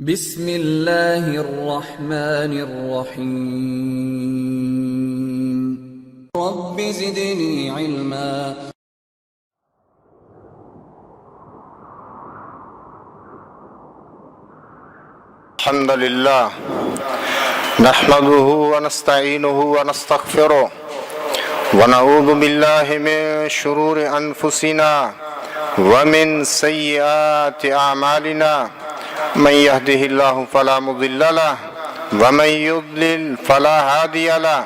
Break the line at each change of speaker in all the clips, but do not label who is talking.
بسم اللہ الرحمن الرحیم رب زدنی علما
الحمد لله نحمده ونستعينه ونستغفره ونعوذ بالله من شرور أنفسنا ومن سيئات أعمالنا من يهده الله فلا مضل له ومن يضلل فلا هادي له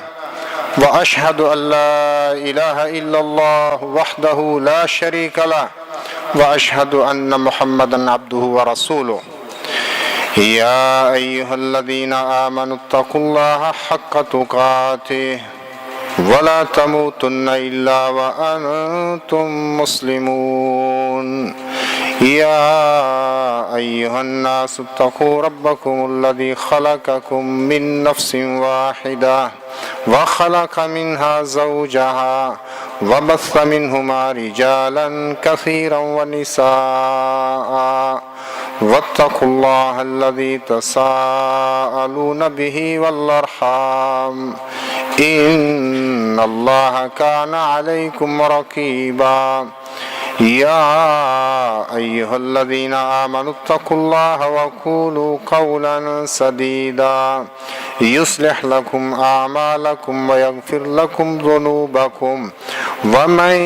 وأشهد أن لا إله إلا الله وحده لا شريك له وأشهد أن محمدا عبده ورسوله يا أيها الذين آمنوا اتقوا الله حق تقاته ولا تموتن إلا وأنتم مسلمون يا أيها الناس اتقوا ربكم الذي خلقكم من نفس واحدة وخلق منها زوجها وبث منهما رجالا كثيرا ونساء واتقوا الله الذي تساءلون به والأرحام إن الله كان عليكم رقيبا يا أيها الذين آمنوا اتقوا الله وقولوا قولا سديدا يصلح لكم أعمالكم ويغفر لكم ذنوبكم ومن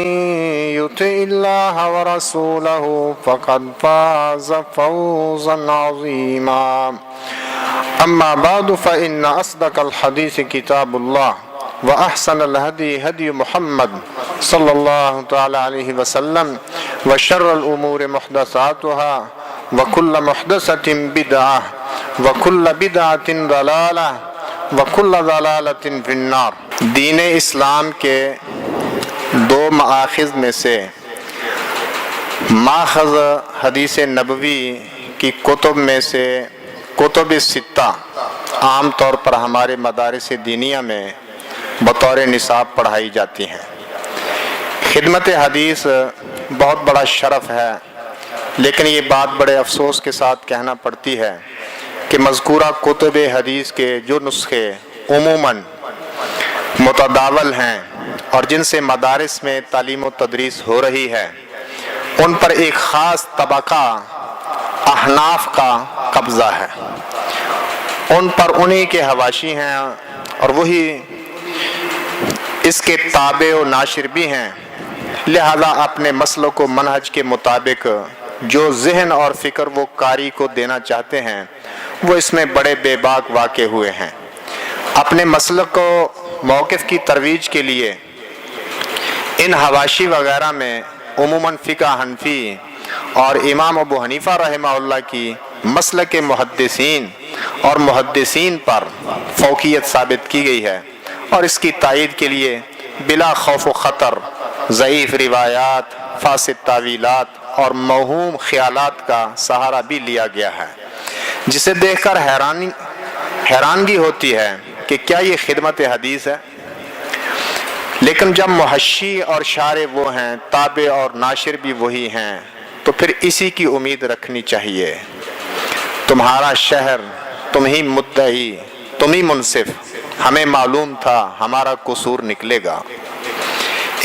يطع الله ورسوله فقد فاز فوزا عظيما أما بعد فإن أصدق الحديث كتاب الله وأحسن الهدي هدي محمد صلى الله تعالى عليه وسلم وشر الأمور محدثاتها وكل محدثة بدعة وكل بدعة ضلالة وكل ضلالة في النار. دین اسلام کے دو مآخذ میں سے ماخذ حدیث نبوی کی کتب میں سے کتب ستہ عام طور پر ہمارے مدارس دینیہ میں بطور نصاب پڑھائی جاتی ہیں. خدمت حدیث بہت بڑا شرف ہے، لیکن یہ بات بڑے افسوس کے ساتھ کہنا پڑتی ہے کہ مذکورہ کتب حدیث کے جو نسخے عموماً متداول ہیں اور جن سے مدارس میں تعلیم و تدریس ہو رہی ہے، ان پر ایک خاص طبقہ احناف کا قبضہ ہے. ان پر انہی کے حواشی ہیں اور وہی اس کے تابع و ناشر بھی ہیں. لہذا اپنے مسلک و منہج کے مطابق جو ذہن اور فکر وہ قاری کو دینا چاہتے ہیں وہ اس میں بڑے بے باک واقع ہوئے ہیں. اپنے مسلک و موقف کی ترویج کے لیے ان حواشی وغیرہ میں عموماً فقہ حنفی اور امام ابو حنیفہ رحمہ اللہ کی مسلک محدثین اور محدثین پر فوقیت ثابت کی گئی ہے، اور اس کی تائید کے لیے بلا خوف و خطر ضعیف روایات، فاسد تعویلات اور موہوم خیالات کا سہارا بھی لیا گیا ہے، جسے دیکھ کر حیرانگی ہوتی ہے کہ کیا یہ خدمت حدیث ہے؟ لیکن جب محشی اور شارح وہ ہیں، تابع اور ناشر بھی وہی ہیں، تو پھر اسی کی امید رکھنی چاہیے. تمہارا شہر، تم ہی مدعی، تم ہی منصف، ہمیں معلوم تھا ہمارا قصور نکلے گا.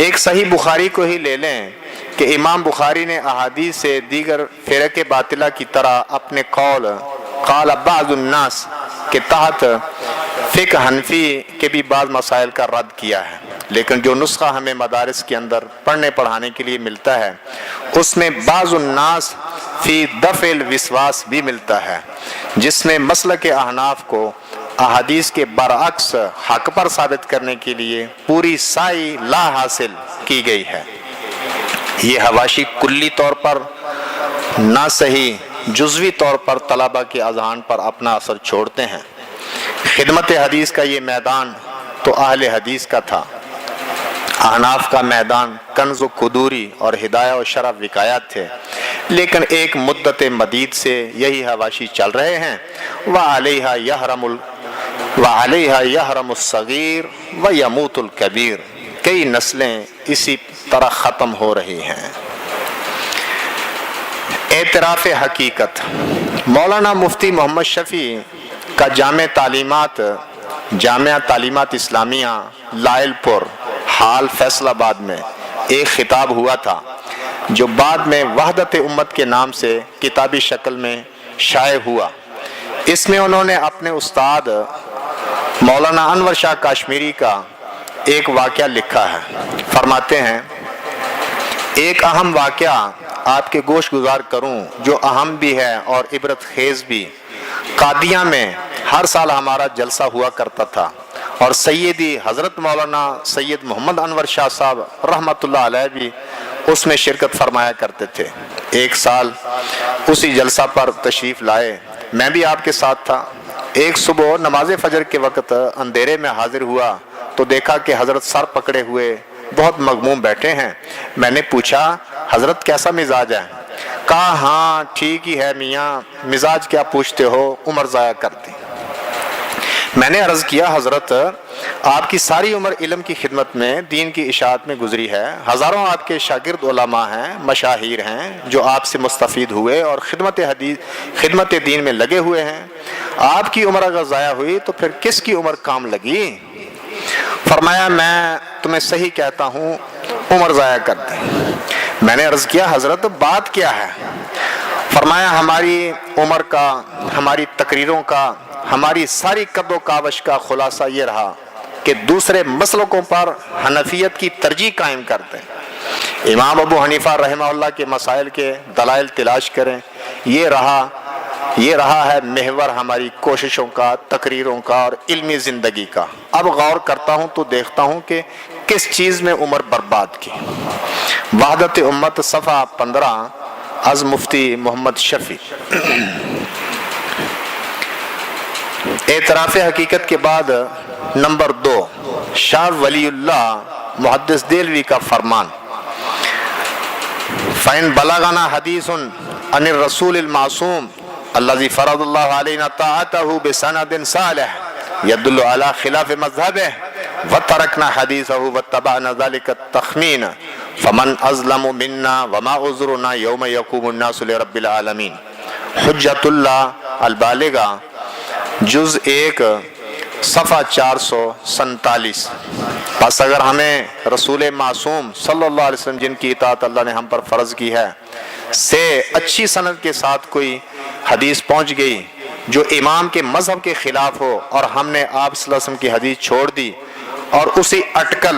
ایک صحیح بخاری کو ہی لے لیں کہ امام بخاری نے احادیث سے دیگر فرق باطلہ کی طرح اپنے قول قال بعض الناس کے تحت فقہ حنفی کے بھی بعض مسائل کا رد کیا ہے. لیکن جو نسخہ ہمیں مدارس کے اندر پڑھنے پڑھانے کے لیے ملتا ہے اس میں بعض الناس فی دفع الوسواس بھی ملتا ہے، جس میں مسلک احناف کو احادیث کے برعکس حق پر ثابت کرنے کے لیے پوری سائی لا حاصل کی گئی ہے. یہ حواشی کلی طور پر نہ صحیح جزوی طور پر طلبہ کے اذہان پر اپنا اثر چھوڑتے ہیں. خدمت حدیث کا یہ میدان تو اہل حدیث کا تھا، احناف کا میدان کنز و قدوری اور ہدایہ و شرف وقایات تھے. لیکن ایک مدت مدید سے یہی حواشی چل رہے ہیں. وَعَلَيْهَا يَحْرَمُ الصَّغِيرُ وَيَمُوتُ الْكَبِيرُ. کئی نسلیں اسی طرح ختم ہو رہی ہیں. اعتراف حقیقت مولانا مفتی محمد شفیع کا جامعہ تعلیمات اسلامیہ لائل پور حال فیصل آباد میں ایک خطاب ہوا تھا جو بعد میں وحدت امت کے نام سے کتابی شکل میں شائع ہوا۔ اس میں انہوں نے اپنے استاد مولانا انور شاہ کاشمیری کا ایک واقعہ لکھا ہے۔ فرماتے ہیں، ایک اہم واقعہ آپ کے گوش گزار کروں جو اہم بھی ہے اور عبرت خیز بھی۔ قادیاں میں ہر سال ہمارا جلسہ ہوا کرتا تھا اور سیدی حضرت مولانا سید محمد انور شاہ صاحب رحمۃ اللہ علیہ بھی اس میں شرکت فرمایا کرتے تھے۔ ایک سال اسی جلسہ پر تشریف لائے، میں بھی آپ کے ساتھ تھا۔ ایک صبح نماز فجر کے وقت اندھیرے میں حاضر ہوا تو دیکھا کہ حضرت سر پکڑے ہوئے بہت مغموم بیٹھے ہیں۔ میں نے پوچھا، حضرت کیسا مزاج ہے؟ کہا، ہاں ٹھیک ہی ہے میاں، مزاج کیا پوچھتے ہو، عمر ضائع کر دی۔ میں نے عرض کیا، حضرت آپ کی ساری عمر علم کی خدمت میں، دین کی اشاعت میں گزری ہے، ہزاروں آپ کے شاگرد علماء ہیں، مشاہیر ہیں جو آپ سے مستفید ہوئے اور خدمت دین میں لگے ہوئے ہیں۔ آپ کی عمر اگر ضائع ہوئی تو پھر کس کی عمر کام لگی؟ فرمایا، میں تمہیں صحیح کہتا ہوں، عمر ضائع کر دی۔ میں نے عرض کیا، حضرت بات کیا ہے؟ فرمایا، ہماری عمر کا، ہماری تقریروں کا، ہماری ساری قد و کاوش کا خلاصہ یہ رہا کہ دوسرے مسلکوں پر حنفیت کی ترجیح قائم کرتے ہیں، امام ابو حنیفہ رحمہ اللہ کے مسائل کے دلائل تلاش کریں۔ یہ رہا ہے محور ہماری کوششوں کا، تقریروں کا اور علمی زندگی کا۔ اب غور کرتا ہوں تو دیکھتا ہوں کہ کس چیز میں عمر برباد کی۔ وحدت امت صفحہ 15 از مفتی محمد شفیع۔ اعتراف حقیقت کے بعد نمبر 2، شاہ ولی اللہ محدث دہلوی کا فرمان، فَإِن بَلَغَنَا حَدِيثٌ عَنِ الرَّسُولِ الْمَعْصُومِ الَّذِي فَرَضَ اللَّهُ عَلَيْنَا طَاعَتَهُ بِسَنَدٍ صَالِحٍ يَدُلُّ عَلَى خِلَافِ مَذْهَبِهِ وَتَرَكْنَا حَدِيثَهُ وَاتَّبَعْنَا ذَلِكَ التَّخْمِينَ فَمَنْ أَظْلَمُ مِنَّا وَمَا عُذْرُنَا يَوْمَ يَقُومُ النَّاسُ لِرَبِّ الْعَالَمِينَ۔ حجت اللہ البالغہ جز 1 صفحہ 447۔ بس اگر ہمیں رسول معصوم صلی اللہ علیہ وسلم، جن کی اطاعت اللہ نے ہم پر فرض کی ہے، سے اچھی سند کے ساتھ کوئی حدیث پہنچ گئی جو امام کے مذہب کے خلاف ہو اور ہم نے آپ صلی اللہ علیہ وسلم کی حدیث چھوڑ دی اور اسی اٹکل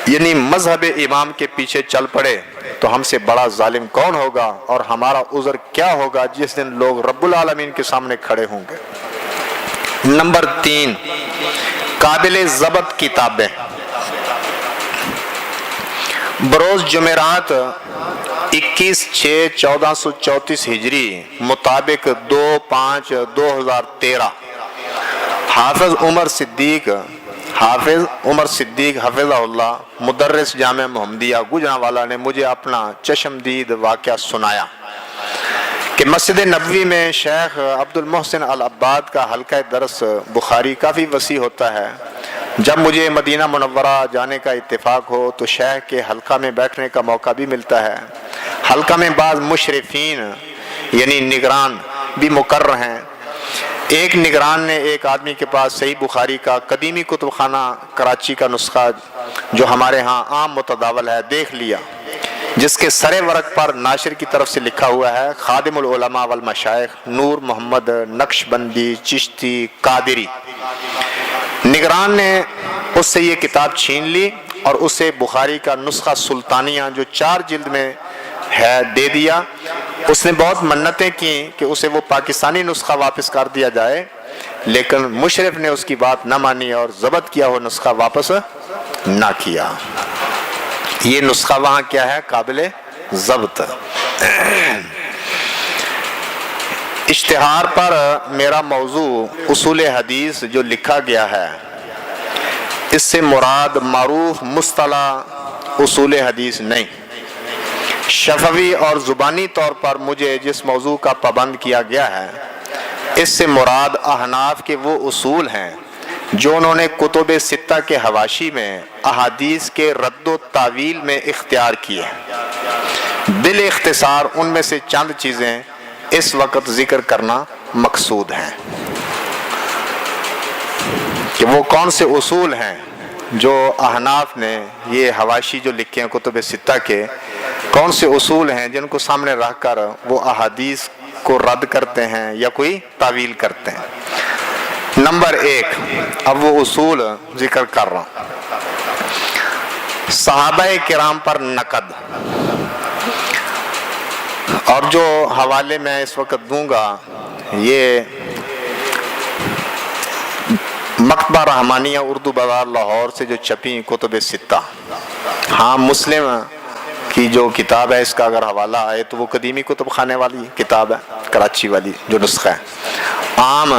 یعنی مذہب امام کے پیچھے چل پڑے، تو ہم سے بڑا ظالم کون ہوگا اور ہمارا عذر کیا ہوگا جس دن لوگ رب العالمین کے سامنے کھڑے ہوں گے۔ نمبر 3، قابل ضبط کتابیں۔ بروز جمعرات 21/6/1434 ہجری مطابق 2/5/2013 حافظ عمر صدیق حفظہ اللہ مدرس جامعہ محمدیہ گوجرانوالہ نے مجھے اپنا چشمدید واقعہ سنایا کہ مسجد نبوی میں شیخ عبد المحسن العباد کا حلقہ درس بخاری کافی وسیع ہوتا ہے۔ جب مجھے مدینہ منورہ جانے کا اتفاق ہو تو شیخ کے حلقہ میں بیٹھنے کا موقع بھی ملتا ہے۔ حلقہ میں بعض مشرفین یعنی نگران بھی مقرر ہیں۔ ایک نگران نے ایک آدمی کے پاس صحیح بخاری کا قدیمی کتب خانہ کراچی کا نسخہ جو ہمارے ہاں عام متداول ہے دیکھ لیا، جس کے سرے ورق پر ناشر کی طرف سے لکھا ہوا ہے خادم العلماء والمشائخ نور محمد نقشبندی چشتی قادری۔ نگران نے اس سے یہ کتاب چھین لی اور اسے بخاری کا نسخہ سلطانیہ جو 4 جلد میں ہے دے دیا۔ اس نے بہت منتیں کی کہ اسے وہ پاکستانی نسخہ واپس کر دیا جائے، لیکن مشرف نے اس کی بات نہ مانی اور ضبط کیا ہوا نسخہ واپس نہ کیا۔ یہ نسخہ وہاں کیا ہے؟ قابل ضبط۔ اشتہار پر میرا موضوع اصول حدیث جو لکھا گیا ہے، اس سے مراد معروف مصطلح اصول حدیث نہیں۔ شفوی اور زبانی طور پر مجھے جس موضوع کا پابند کیا گیا ہے، اس سے مراد احناف کے وہ اصول ہیں جو انہوں نے کتب ستہ کے حواشی میں احادیث کے رد و تعویل میں اختیار کیے۔ بالاختصار ان میں سے چند چیزیں اس وقت ذکر کرنا مقصود ہیں کہ وہ کون سے اصول ہیں جو احناف نے یہ حواشی جو لکھے ہیں کتب ستہ کے، کون سے اصول ہیں جن کو سامنے رکھ کر وہ احادیث کو رد کرتے ہیں یا کوئی تعویل کرتے ہیں۔ نمبر 1، اب وہ اصول ذکر کر رہا ہوں۔ صحابہ کرام پر نقد، اور جو حوالے میں اس وقت دوں گا یہ مکتبہ رحمانیہ اردو بازار لاہور سے جو چھپی کتب ستہ، ہاں مسلم کی جو کتاب ہے اس کا اگر حوالہ آئے تو وہ قدیمی کتب خانے والی کتاب ہے، کراچی والی جو نسخہ ہے۔ عام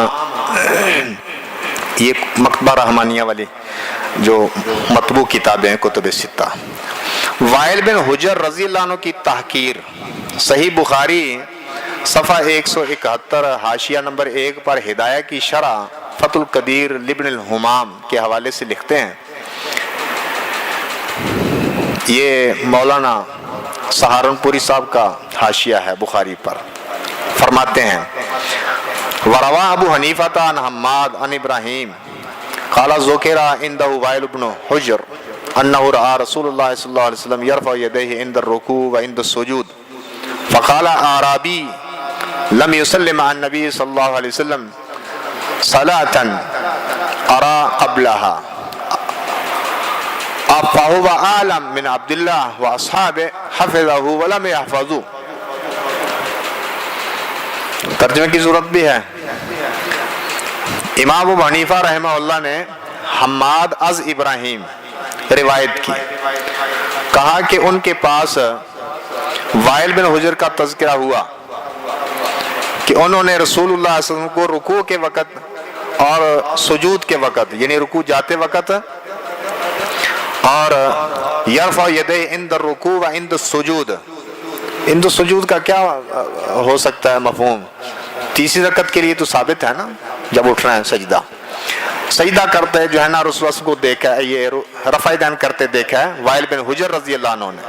یہ مکتبہ رحمانیہ والی جو مطبوع کتابیں کتب ستہ۔ وائل بن حجر رضی اللہ عنہ کی تحقیر، صحیح بخاری صفحہ 171 حاشیہ نمبر 1 پر ہدایہ کی شرح فتح القدیر لابن الحمام کے حوالے سے لکھتے ہیں، یہ مولانا سہارنپوری صاحب کا حاشیہ ہے بخاری پر، فرماتے ہیں وَرَوَى أَبُو حَنِيفَةَ عَنْ حَمَّادَ عَنْ إِبْرَاهِيمَ قَالَ ذُكِرَ عِنْدَهُ وَائِلُ بْنُ حُجْرٍ أَنَّهُ رَأَى رسول الله صلى الله عليه وسلم يرفع يديه عند الركوع وعند السجود فقال أعرابي لم يسلم عن النبي صلى الله عليه وسلم صلاة أرى قبلها فهو أعلم من عبد الله وأصحابه حفظه ولم يحفظه۔ ترجمے کی ضرورت بھی ہے۔ امام ابو حنیفہ رحمہ اللہ نے حماد از ابراہیم روایت کی، کہا کہ ان کے پاس وائل بن حجر کا تذکرہ ہوا کہ انہوں نے رسول اللہ صلی اللہ علیہ وسلم کو رکوع کے وقت اور سجود کے وقت، یعنی رکوع جاتے وقت اور یرفع یدیہ عند الرکوع و عند السجود، عند السجود کا کیا ہو سکتا ہے مفہوم؟ تیسری رکعت کے لیے تو ثابت ہے نا، جب اٹھ رہے ہیں سجدہ کرتے جو ہے نا، رسول اللہ کو دیکھا ہے، یہ رفع دین کرتے دیکھا ہے وائل بن حجر رضی اللہ عنہ نے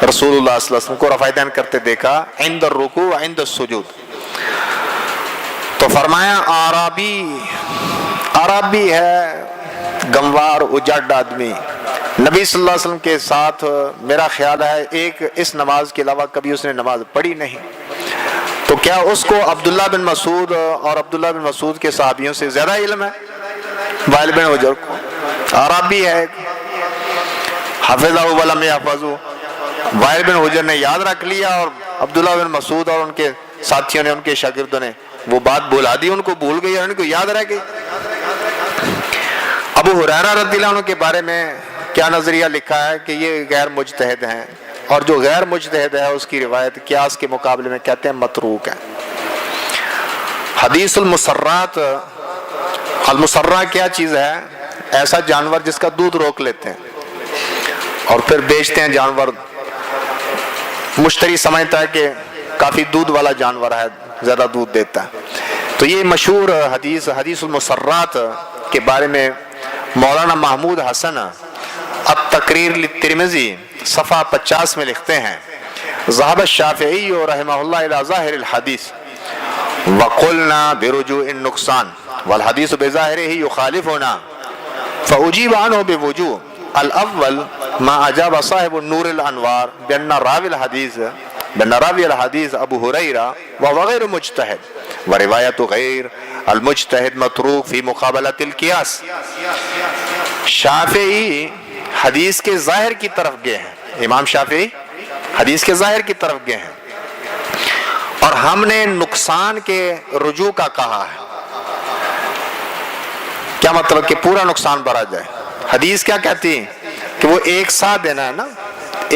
رسول اللہ صلی اللہ علیہ وسلم کو رفع دین کرتے دیکھا عند الرکوع و عند السجود۔ تو فرمایا عربی ہے گنوار اجڑ آدمی، نبی صلی اللہ علیہ وسلم کے ساتھ میرا خیال ہے ایک اس نماز کے علاوہ کبھی اس نے نماز پڑھی نہیں، تو کیا اس کو عبداللہ بن مسعود اور عبداللہ بن مسعود کے صحابیوں سے زیادہ علم ہے؟ وائل بن حجر کو عربی ہے، حفظہ ولم یحفظہ، وائل بن حجر نے یاد رکھ لیا اور عبداللہ بن مسعود اور ان کے ساتھیوں نے، ان کے شاگردوں نے وہ بات بھلا دی، ان کو بھول گئی اور ان کو یاد رہ گئی۔ ابو ہریرہ رضی اللہ عنہ کے بارے میں کیا نظریہ لکھا ہے کہ یہ غیر مجتہد ہیں، اور جو غیر مجتہد ہے اس کی روایت قیاس کے مقابلے میں کہتے ہیں متروک ہے۔ حدیث المسرات، المسرہ کیا چیز ہے؟ ایسا جانور جس کا دودھ روک لیتے ہیں اور پھر بیچتے ہیں، جانور مشتری سمجھتا ہے کہ کافی دودھ والا جانور ہے، زیادہ دودھ دیتا ہے، تو یہ مشہور حدیث المسرات کے بارے میں مولانا محمود حسن التقریر للترمذی صفحہ 50 میں لکھتے ہیں ذهب الشافعی رحمہ اللہ الى ظاہر الحدیث وقلنا برجوع النقصان والحدیث بظاہرہ یخالفنا فاجیب عنہ بوجوہ الاول ما اجاب صاحب النور الانوار بان راوی الحدیث ابو ہریرہ وهو غیر مجتہد وروایت غیر المجتہد متروک فی مقابلۃ القیاس۔ شافعی حدیث کے ظاہر کی طرف گئے ہیں، امام شافعی حدیث کے ظاہر کی طرف گئے ہیں، اور ہم نے نقصان کے رجوع کا کہا ہے۔ کیا مطلب کہ پورا نقصان بھرا جائے؟ حدیث کیا کہتی ہے کہ وہ ایک سا دینا ہے نا،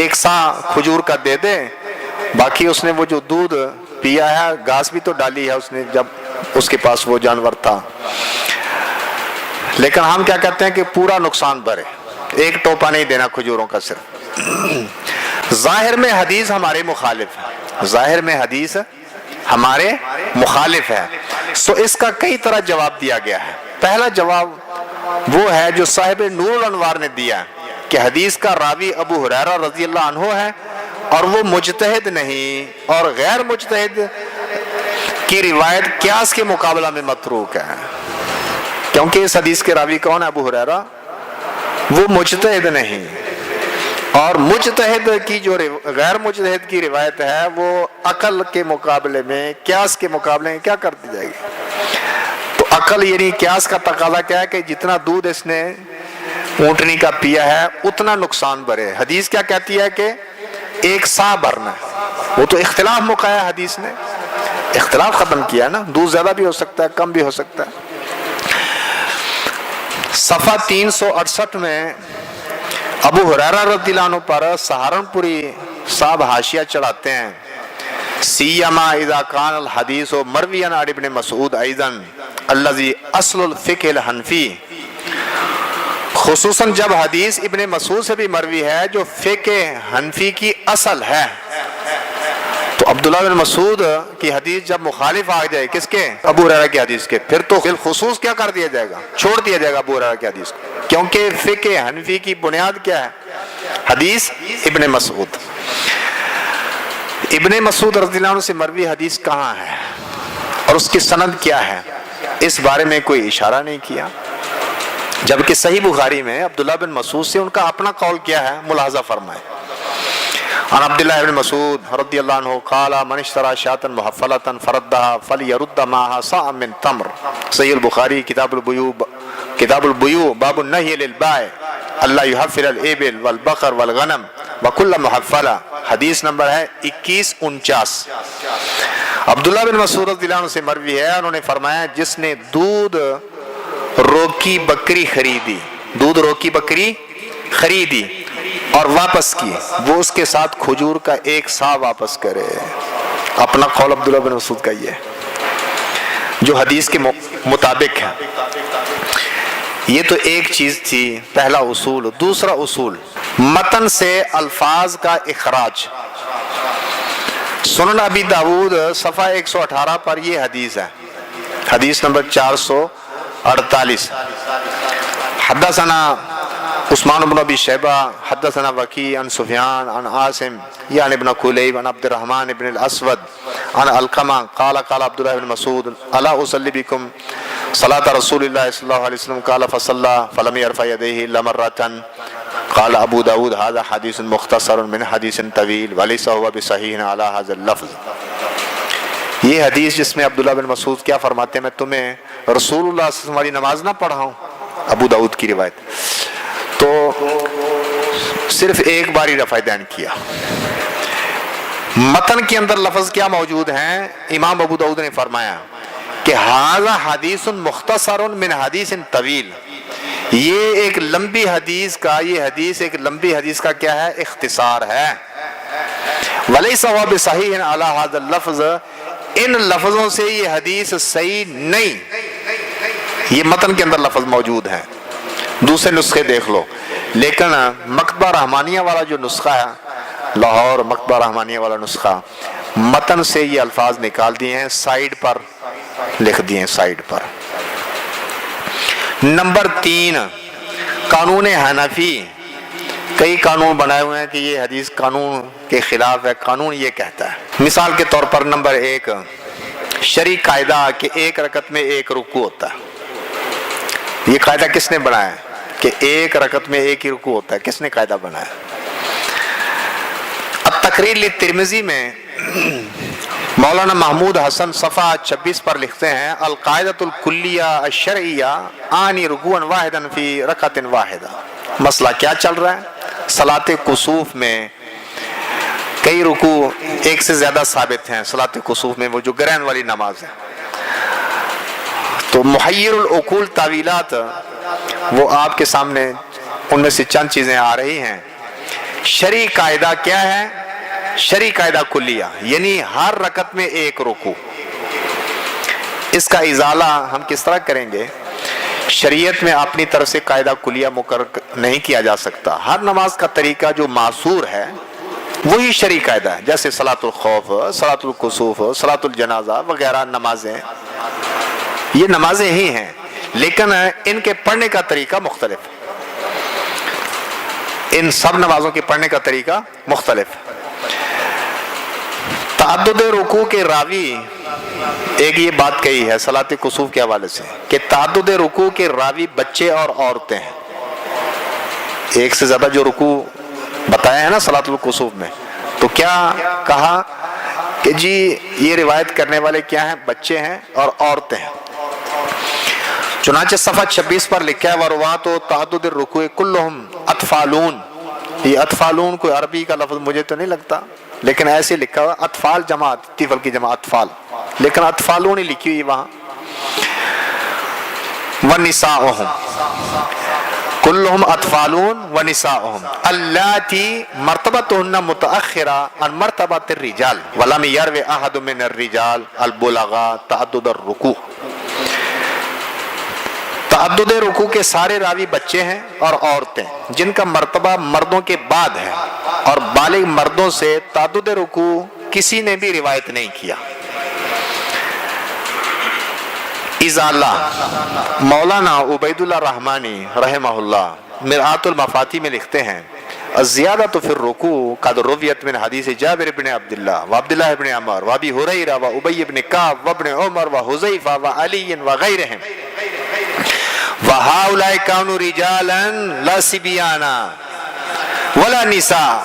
ایک سا کھجور کا دے دے، باقی اس نے وہ جو دودھ پیا ہے، گھاس بھی تو ڈالی ہے اس نے جب اس کے پاس وہ جانور تھا، لیکن ہم کیا کہتے ہیں کہ پورا نقصان بھرے، ایک ٹوپا نہیں دینا کھجوروں کا صرف۔ ظاہر میں حدیث ہمارے مخالف ہے، ظاہر میں حدیث ہمارے مخالف ہے، سو اس کا کئی طرح جواب دیا گیا ہے۔ پہلا جواب وہ ہے جو صاحب نور الانوار نے دیا کہ حدیث کا راوی ابو ہریرہ رضی اللہ عنہ ہے اور وہ مجتہد نہیں، اور غیر مجتہد کی روایت قیاس کے مقابلہ میں متروک ہے، کیونکہ اس حدیث کے راوی کون ہے؟ ابو ہریرہ، وہ مجتہد نہیں، اور مجتہد کی جو غیر مجتہد کی روایت ہے وہ عقل کے مقابلے میں، قیاس کے مقابلے میں کیا کر دی جائے گی؟ تو عقل یعنی قیاس کا تقاضا کیا ہے کہ جتنا دودھ اس نے اونٹنی کا پیا ہے اتنا نقصان بھرے۔ حدیث کیا کہتی ہے کہ ایک سا بھرنا ہے، وہ تو اختلاف مقایا حدیث نے، اختلاف ختم کیا نا، دودھ زیادہ بھی ہو سکتا ہے کم بھی ہو سکتا ہے۔ صفحہ 368 میں ابو ہریرہ رضی اللہ عنہ پر سہارنپوری صاحب حاشیہ چڑھاتے ہیں، سیما اذا کان الحدیث مرویا عن ابن مسعود ایضا الذی اصل الفقہ الحنفی، خصوصاً جب حدیث ابن مسعود سے بھی مروی ہے جو فقہ حنفی کی اصل ہے۔ تو عبداللہ بن مسعود کی حدیث جب مخالف آ جائے کس کے؟ ابو ہریرہ کی حدیث کے، پھر تو بالخصوص کیا کر دیا جائے گا؟ چھوڑ دیا جائے گا ابو ہریرہ کی حدیث کو، کیونکہ فقہ حنفی کی بنیاد کیا ہے؟ حدیث ابن مسعود۔ ابن مسعود رضی اللہ عنہ سے مروی حدیث کہاں ہے اور اس کی سند کیا ہے، اس بارے میں کوئی اشارہ نہیں کیا، جبکہ صحیح بخاری میں عبداللہ بن مسعود سے ان کا اپنا قول کیا ہے، ملاحظہ فرمائے۔ عن عبداللہ بن مسعود رضی اللہ عنہ قال من اشترى شاة محفلة فردها فليرد معها صاع من تمر، صحیح البخاری کتاب البیوع باب النہی للبائع اللہ یحفل الابل والبقر والغنم وکل محفلہ، حدیث نمبر ہے 2149۔ عبداللہ بن مسعود رضی اللہ عنہ سے مروی ہے، انہوں نے فرمایا جس نے دودھ روکی بکری خریدی، دودھ روکی بکری خریدی اور واپس کی، وہ اس کے ساتھ کھجور کا ایک سا واپس کرے۔ اپنا قول عبداللہ بن مسعود کا یہ جو حدیث کے مطابق ہے۔ یہ تو ایک چیز تھی، پہلا اصول۔ دوسرا اصول، متن سے الفاظ کا اخراج۔ سنن ابی داود صفحہ 118 پر یہ حدیث ہے، حدیث نمبر 448۔ حدثنا عثمان بن ابی شیبہ حدثنا وکیع عن سفیان عن عاصم یعنی ابن کلیب عن عبد الرحمن بن الاسود عن علقمہ قال قال عبداللہ بن مسعود الا اصلی بکم صلاة رسول اللہ صلی اللہ علیہ وسلم قال فصلی فلم يرفع یدیہ الا مرۃ قال ابو داود هذا حدیث مختصر من حدیث طویل وليس هو بصحیح علی هذا اللفظ۔ یہ حدیث جس میں عبداللہ بن مسعود کیا فرماتے ہیں، میں تمہیں رسول اللہ صلی اللہ علیہ وسلم والی نماز نہ پڑھاؤں، ابو داود کی روایت، تو صرف ایک باری رفع دین کیا۔ متن کے اندر لفظ کیا موجود ہیں؟ امام ابو داود نے فرمایا کہ ھذا حدیث مختصر من حدیث طویل، یہ ایک لمبی حدیث کا، یہ حدیث ایک لمبی حدیث کا کیا ہے؟ اختصار ہے۔ ولیس هو بصحیح علی ھذا اللفظ، ان لفظوں سے یہ حدیث صحیح نہیں، یہ متن کے اندر لفظ موجود ہیں، دوسرے نسخے دیکھ لو، لیکن مکتبہ رحمانیہ والا جو نسخہ ہے، لاہور مکتبہ رحمانیہ والا نسخہ، متن سے یہ الفاظ نکال دیے ہیں، سائیڈ پر لکھ دیے ہیں، سائیڈ پر۔ نمبر 3، قانون حنفی، کئی قانون بنائے ہوئے ہیں کہ یہ حدیث قانون کے خلاف ہے، قانون یہ کہتا ہے۔ مثال کے طور پر نمبر 1، شرعی قاعدہ کہ ایک رکعت میں ایک رکوع ہوتا ہے۔ یہ قاعدہ کس نے بنایا ہے کہ ایک رکعت میں ایک ہی رکوع ہوتا ہے؟ کس نے قاعدہ بنایا؟ التقریر للترمذی میں مولانا محمود حسن صفحہ 26 پر لکھتے ہیں، القاعدۃ الکلیہ الشرعیہ آنی رکوعا واحدا فی رکعۃ واحدہ۔ مسئلہ کیا چل رہا ہے؟ صلاۃ کسوف میں کئی رکوع ایک سے زیادہ ثابت ہیں، صلاۃ کسوف میں وہ جو گرہن والی نماز ہے۔ تو محیر العقول تعویلات وہ آپ کے سامنے ان میں سے چند چیزیں آ رہی ہیں۔ شرعی قاعدہ کیا ہے؟ شرعی قاعدہ کلیہ یعنی ہر رکعت میں ایک رکوع۔ اس کا ازالہ ہم کس طرح کریں گے؟ شریعت میں اپنی طرف سے قاعدہ کلیہ مقرر نہیں کیا جا سکتا، ہر نماز کا طریقہ جو معصور ہے وہی شرعی قاعدہ ہے، جیسے صلاۃ الخوف، صلاۃ الکسوف، صلاۃ الجنازہ وغیرہ نمازیں، یہ نمازیں ہی ہیں، لیکن ان کے پڑھنے کا طریقہ مختلف ہے، ان سب نمازوں کے پڑھنے کا طریقہ مختلف ہے۔ تعدد رکوع کے راوی ایک یہ بات کہی ہے صلاۃ کسوف کے حوالے سے کہ تعدد رکوع کے راوی بچے اور عورتیں ہیں. ایک سے زیادہ جو رکوع بتایا ہے نا صلاۃ الکسوف میں، تو کیا کہا کہ جی یہ روایت کرنے والے کیا ہیں؟ بچے ہیں اور عورتیں ہیں. چنانچہ صفحہ 26 پر لکھا ہے وَرُوَاتُ تَعَدُّدِ الرُّكُوعِ كُلُّهُمْ اطفالون. یہ اطفالون کوئی عربی کا لفظ مجھے تو نہیں لگتا، لیکن ایسے لکھا ہوا اطفال جماعت، طفل کی جماعت اطفال، لیکن اطفالون ہی لکھی ہوئی وہاں. وَنِسَاؤُهُمْ کلہم اطفالون ونساؤہم اللاتی مرتبتہن متأخرہ عن مرتبت الرجال ولم یروی احد من الرجال البلغاء تعدد الرکوع. تعدد رکوع کے سارے راوی بچے ہیں اور عورتیں جن کا مرتبہ مردوں کے بعد ہے، اور بالغ مردوں سے تعدد رکوع کسی نے بھی روایت نہیں کیا. ازالہ مولانا عبید اللہ رحمانی رحمہ اللہ مرآت المفاتیح میں لکھتے ہیں الزیادۃ فی الرکوع قد رویت من حدیث جابر بن عبداللہ وعبداللہ بن عمر وابی ہریرہ وابی بن کعب وابن عمر وحذیفہ وعلی وغیرہم وہؤلاء کانوا رجالا لا صبیانا ولا نساء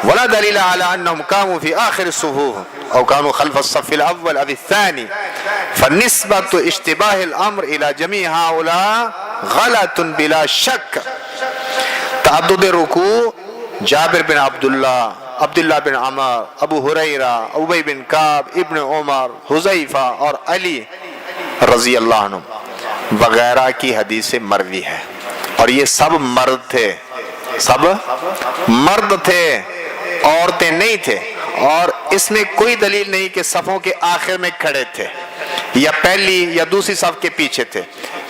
ولا دلیل علی انہم قاموا فی آخر الصفوف او کانوا خلف الصف الاول او الثانی فالنسبۃ اشتباہ الامر الى جمیع ہؤلاء غلط بلا شک. تعدد رکوع جابر بن عبداللہ، عبداللہ بن عمر، ابو ہریرہ، ابی بن کعب، ابن عمر، حذیفہ اور علی رضی اللہ عنہ وغیرہ کی حدیث مروی ہے، اور یہ سب مرد تھے، سب مرد تھے، عورتیں نہیں تھے. اور اس میں کوئی دلیل نہیں کہ صفوں کے آخر میں کھڑے تھے یا پہلی یا دوسری صف کے پیچھے تھے.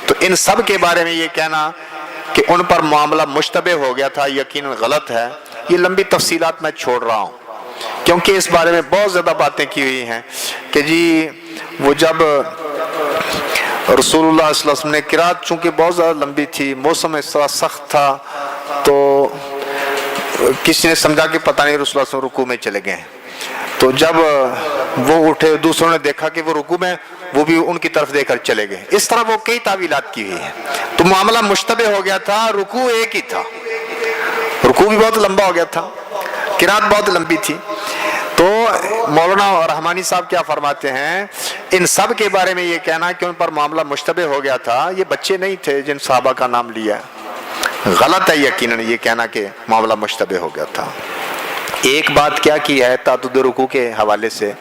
تو ان سب کے بارے میں یہ کہنا کہ ان پر معاملہ مشتبہ ہو گیا تھا یقیناً غلط ہے. یہ لمبی تفصیلات میں چھوڑ رہا ہوں کیونکہ اس بارے میں بہت زیادہ باتیں کی ہوئی ہیں کہ جی وہ جب رسول اللہ صلی اللہ علیہ وسلم نے قرات چونکہ بہت زیادہ لمبی تھی، موسم اس طرح سخت تھا، تو کسی نے سمجھا کہ پتہ نہیں رسول اللہ صلی اللہ علیہ وسلم رکوع میں چلے گئے. تو جب وہ اٹھے دوسروں نے دیکھا کہ وہ رکوع میں، وہ بھی ان کی طرف دیکھ کر چلے گئے. اس طرح وہ کئی تعویلات کی ہوئی ہیں. تو معاملہ مشتبہ ہو گیا تھا، رکوع ایک ہی تھا، رکوع بھی بہت لمبا ہو گیا تھا، قرات بہت لمبی تھی. تو مولانا رحمانی صاحب کیا فرماتے ہیں ان سب کے بارے میں یہ کہنا کہ ان پر معاملہ مشتبہ ہو گیا تھا، یہ بچے نہیں تھے جن صحابہ کا نام لیا، غلط ہے یقیناً یہ کہنا کہ معاملہ مشتبہ ہو گیا تھا. ایک بات کیا کی ہے تعدد رکوع کے حوالے سے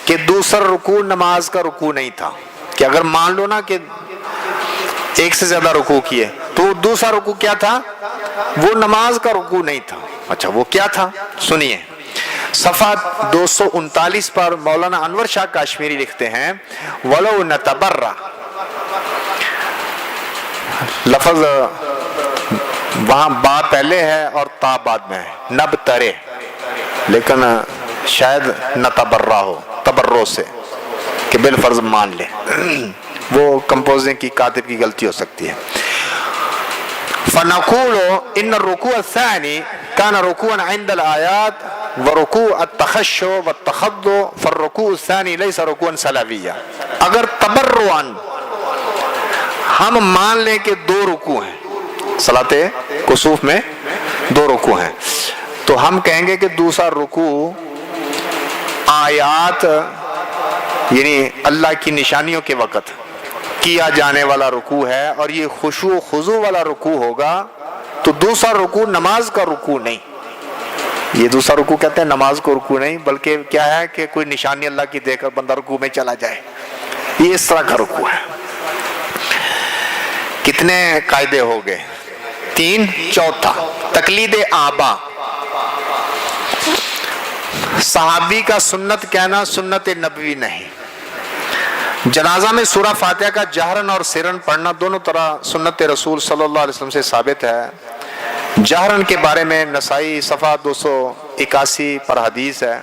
کہ دوسرا رکوع نماز کا رکوع نہیں تھا، کہ اگر مان لو نا کہ ایک سے زیادہ رکوع کیے تو دوسرا رکوع کیا تھا؟ وہ نماز کا رکوع نہیں تھا. اچھا وہ کیا تھا؟ سنیے صفحہ 239 پر مولانا انور شاہ کاشمیری لکھتے ہیں وَلَوْ نَتَبَرَّ، لفظ وہاں با پہلے ہے اور تا بعد میں ہے، نب ترے، لیکن شاید نتبرہ ہو تبرو سے کہ بالفرض مان لے، وہ کمپوزنگ کی کاتب کی غلطی ہو سکتی ہے. فَنَقُولُ إِنَّ الرُّكُوعَ الثَّانِي كَانَ رُكُوعًا عِنْدَ الْآيَاتِ وَرُكُوعَ التَّخَشُّعِ وَالتَّخَضُّعِ فَالرُّكُوعُ الثَّانِي لَيْسَ رُكُوعًا سَلَوِيًّا. اگر تبرعاً ہم مان لیں کہ دو رکوع ہیں، صلاۃ کسوف میں دو رکوع ہیں، تو ہم کہیں گے کہ دوسرا رکوع آیات یعنی اللہ کی نشانیوں کے وقت کیا جانے والا رکوع ہے، اور یہ خشوع و خضوع والا رکوع ہوگا. تو دوسرا رکوع نماز کا رکوع نہیں، یہ دوسرا رکوع کہتے ہیں نماز کو رکوع نہیں، بلکہ کیا ہے کہ کوئی نشانی اللہ کی دے کر بندہ رکوع میں چلا جائے، یہ اس طرح کا رکوع ہے. کتنے قاعدے ہو گئے؟ 3. چوتھا تقلید آبا، صحابی کا سنت کہنا سنت نبوی نہیں. جنازہ میں سورہ فاتحہ کا جہرن اور سرن پڑھنا دونوں طرح سنت رسول صلی اللہ علیہ وسلم سے ثابت ہے. جہرن کے بارے میں نسائی صفحہ 281 پر حدیث ہے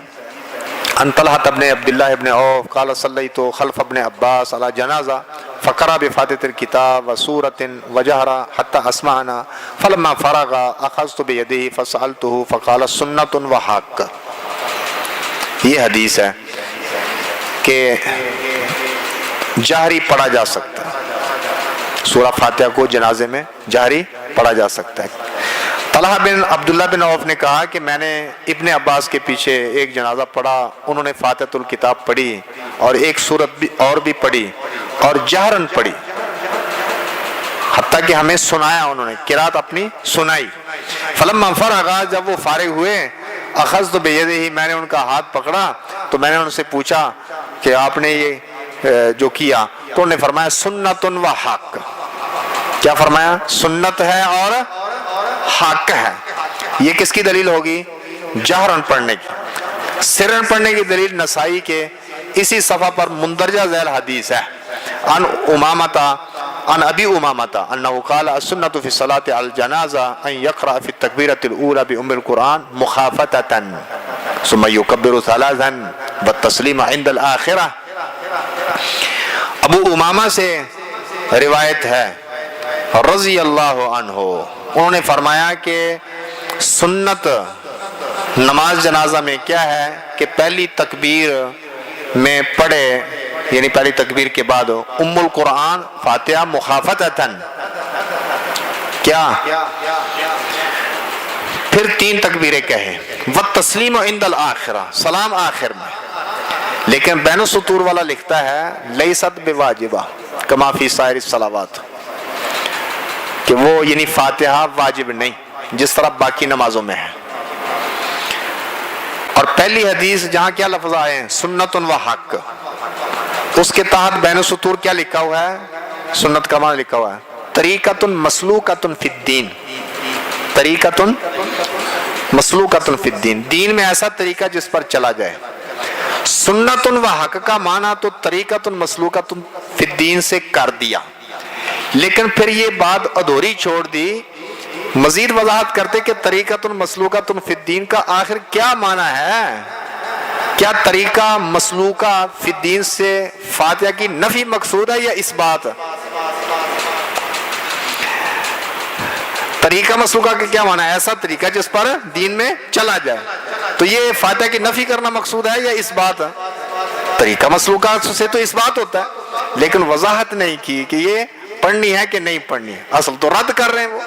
ان طلحہ ابن عبداللہ ابن عوف قال صلیت خلف ابن عباس علی جنازہ فقرأ بفاتحة الكتاب وسورة وجهر حتى أسمعنا فلما فرغ أخذت بيده فسألته فقال سنة وحق. یہ حدیث ہے. کہ جہری پڑھا جا سکتا ہے، سورہ فاتحہ کو جنازے میں جہری پڑھا جا سکتا ہے۔ طلحہ بن عبداللہ بن عوف نے کہا کہ میں نے ابن عباس کے پیچھے ایک جنازہ پڑھا، انہوں نے فاتحۃ الکتاب پڑھی اور ایک سورت بھی اور بھی پڑھی اور جہرن پڑھی، حتیٰ کہ ہمیں سنایا، انہوں نے قرات اپنی سنائی۔ فلما فرغ، جب وہ فارغ ہوئے، اخذت بیدہ، میں نے ان کا ہاتھ پکڑا تو میں نے ان سے پوچھا کہ آپ نے یہ جو کیا، تو انہوں نے فرمایا سنت و حق۔ کیا فرمایا؟ سنت ہے اور حق ہے۔ یہ کس کی دلیل ہوگی؟ جہرن پڑھنے کی۔ سرن پڑھنے کی دلیل نسائی کے اسی صفحہ پر مندرجہ ذیل حدیث ہے، عن امامتا عن ابی امامتا انہ قال السنۃ فی الصلاۃ علی الجنازہ ان یقرأ فی التکبیرۃ الاولی بام القرآن مخافتۃ ثم یکبر ثلاثا والتسلیم عند الآخرہ۔ ابو امامہ سے روایت ہے رضی اللہ عنہ، انہوں نے فرمایا کہ سنت نماز جنازہ میں کیا ہے کہ پہلی تکبیر میں پڑھے، یعنی پہلی تکبیر کے بعد ام القرآن فاتحہ مخافتتاً، کیا پھر 3 تکبیریں کہیں، والتسلیم عند الآخرہ، سلام آخر میں۔ لیکن بین السطور والا لکھتا ہے لیست بواجبہ کما فی سائر الصلوات، کہ وہ یعنی فاتحہ واجب نہیں جس طرح باقی نمازوں میں ہے۔ اور پہلی حدیث جہاں کیا لفظ آئے ہیں سنت و حق، اس کے تحت بین السطور کیا لکھا ہوا ہے؟ سنت کا معنی لکھا ہوا ہے طریقۃ مسلوکۃ فی الدین، طریقۃ مسلوکۃ فی الدین، دین میں ایسا طریقہ جس پر چلا جائے۔ سنت و حق کا معنی تو طریقۃ مسلوکۃ فی الدین سے کر دیا، لیکن پھر یہ بات ادھوری چھوڑ دی، مزید وضاحت کرتے کہ طریقۃ مسلوکۃ فی الدین کا آخر کیا معنی ہے؟ کیا طریقہ مسلوکہ فی الدین سے فاتحہ کی نفی مقصود ہے یا اس بات؟ طریقہ مسلوکہ کا کیا معنی ہے؟ ایسا طریقہ جس پر دین میں چلا جائے، تو یہ فاتحہ کی نفی کرنا مقصود ہے یا اس بات؟ طریقہ مسلوکہ سے تو اس بات ہوتا ہے، لیکن وضاحت نہیں کی کہ یہ پڑھنی ہے کہ نہیں پڑھنی ہے، اصل تو رد کر رہے ہیں وہ۔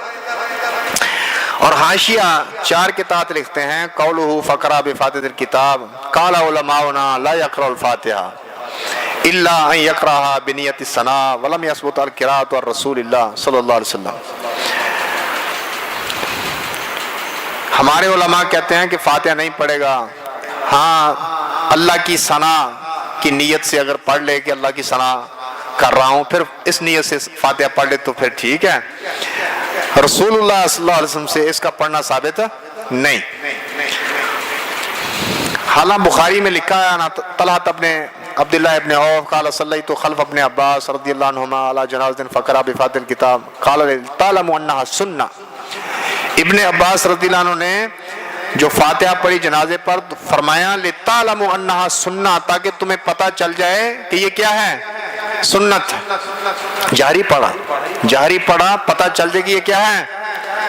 اور حاشیہ 4 کے تحت لکھتے ہیں قولہ فقرا بفاتحۃ الکتاب قال علماؤنا لا یقرأ الفاتحہ الا ان یقرأها بنیت الثناء ولم یثبت القراءۃ عن رسول اللہ صلی اللہ علیہ وسلم۔ ہمارے علماء کہتے ہیں کہ فاتحہ نہیں پڑھے گا، ہاں اللہ کی ثنا کی نیت سے اگر پڑھ لے کہ اللہ کی ثنا کر رہا ہوں، پھر اس نیت سے فاتحہ پڑھ لے تو پھر ٹھیک ہے۔ رسول اللہ صلی اللہ علیہ وسلم سے اس کا پڑھنا ثابت نہیں۔ حالانکہ بخاری میں لکھا ہے طلحہ ابن عبداللہ ابن عوف قال صلیت خلف ابن عباس رضی اللہ عنہما علی جنازۃ فقرأ بفاتحۃ الکتاب قال تعلموا انها سنہ۔ ابن عباس رضی اللہ عنہ نے جو فاتحہ پڑھی جنازے پر فرمایا لتعلموا انها سنہ، تاکہ تمہیں پتہ چل جائے کہ یہ کیا ہے، سنت۔ جہری پڑھا پتہ چل جائے کہ یہ کیا ہے،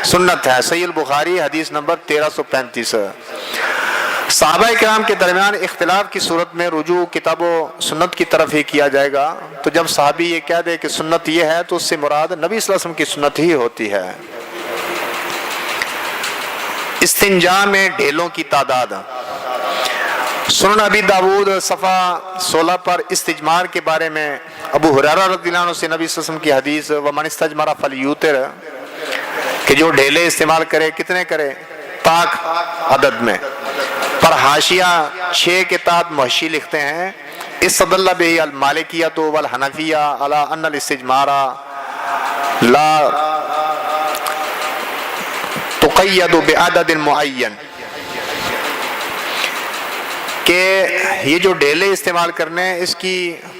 سنت ہے۔ صحیح البخاری حدیث نمبر 1335۔ صحابہ کرام کے درمیان اختلاف کی صورت میں رجوع کتاب و سنت کی طرف ہی کیا جائے گا، تو جب صحابی یہ کہہ دے کہ سنت یہ ہے تو اس سے مراد نبی صلی اللہ علیہ وسلم کی سنت ہی ہوتی ہے۔ استنجا میں ڈھیلوں کی تعداد، سنن ابی داود صفحہ 16 پر استجمار کے بارے میں ابو ہریرہ رضی اللہ عنہ سے نبی صلی اللہ علیہ وسلم کی حدیث ومن استجمر فلیوتر، کہ جو ڈھیلے استعمال کرے کتنے کرے، طاق عدد میں۔ پر حاشیہ 6 کے تحت محشی لکھتے ہیں استدل بہ المالکیۃ والحنفیہ علی ان الاستجمار لا تقید بعدد معین، کہ یہ جو ڈھیلے استعمال کرنے اس کی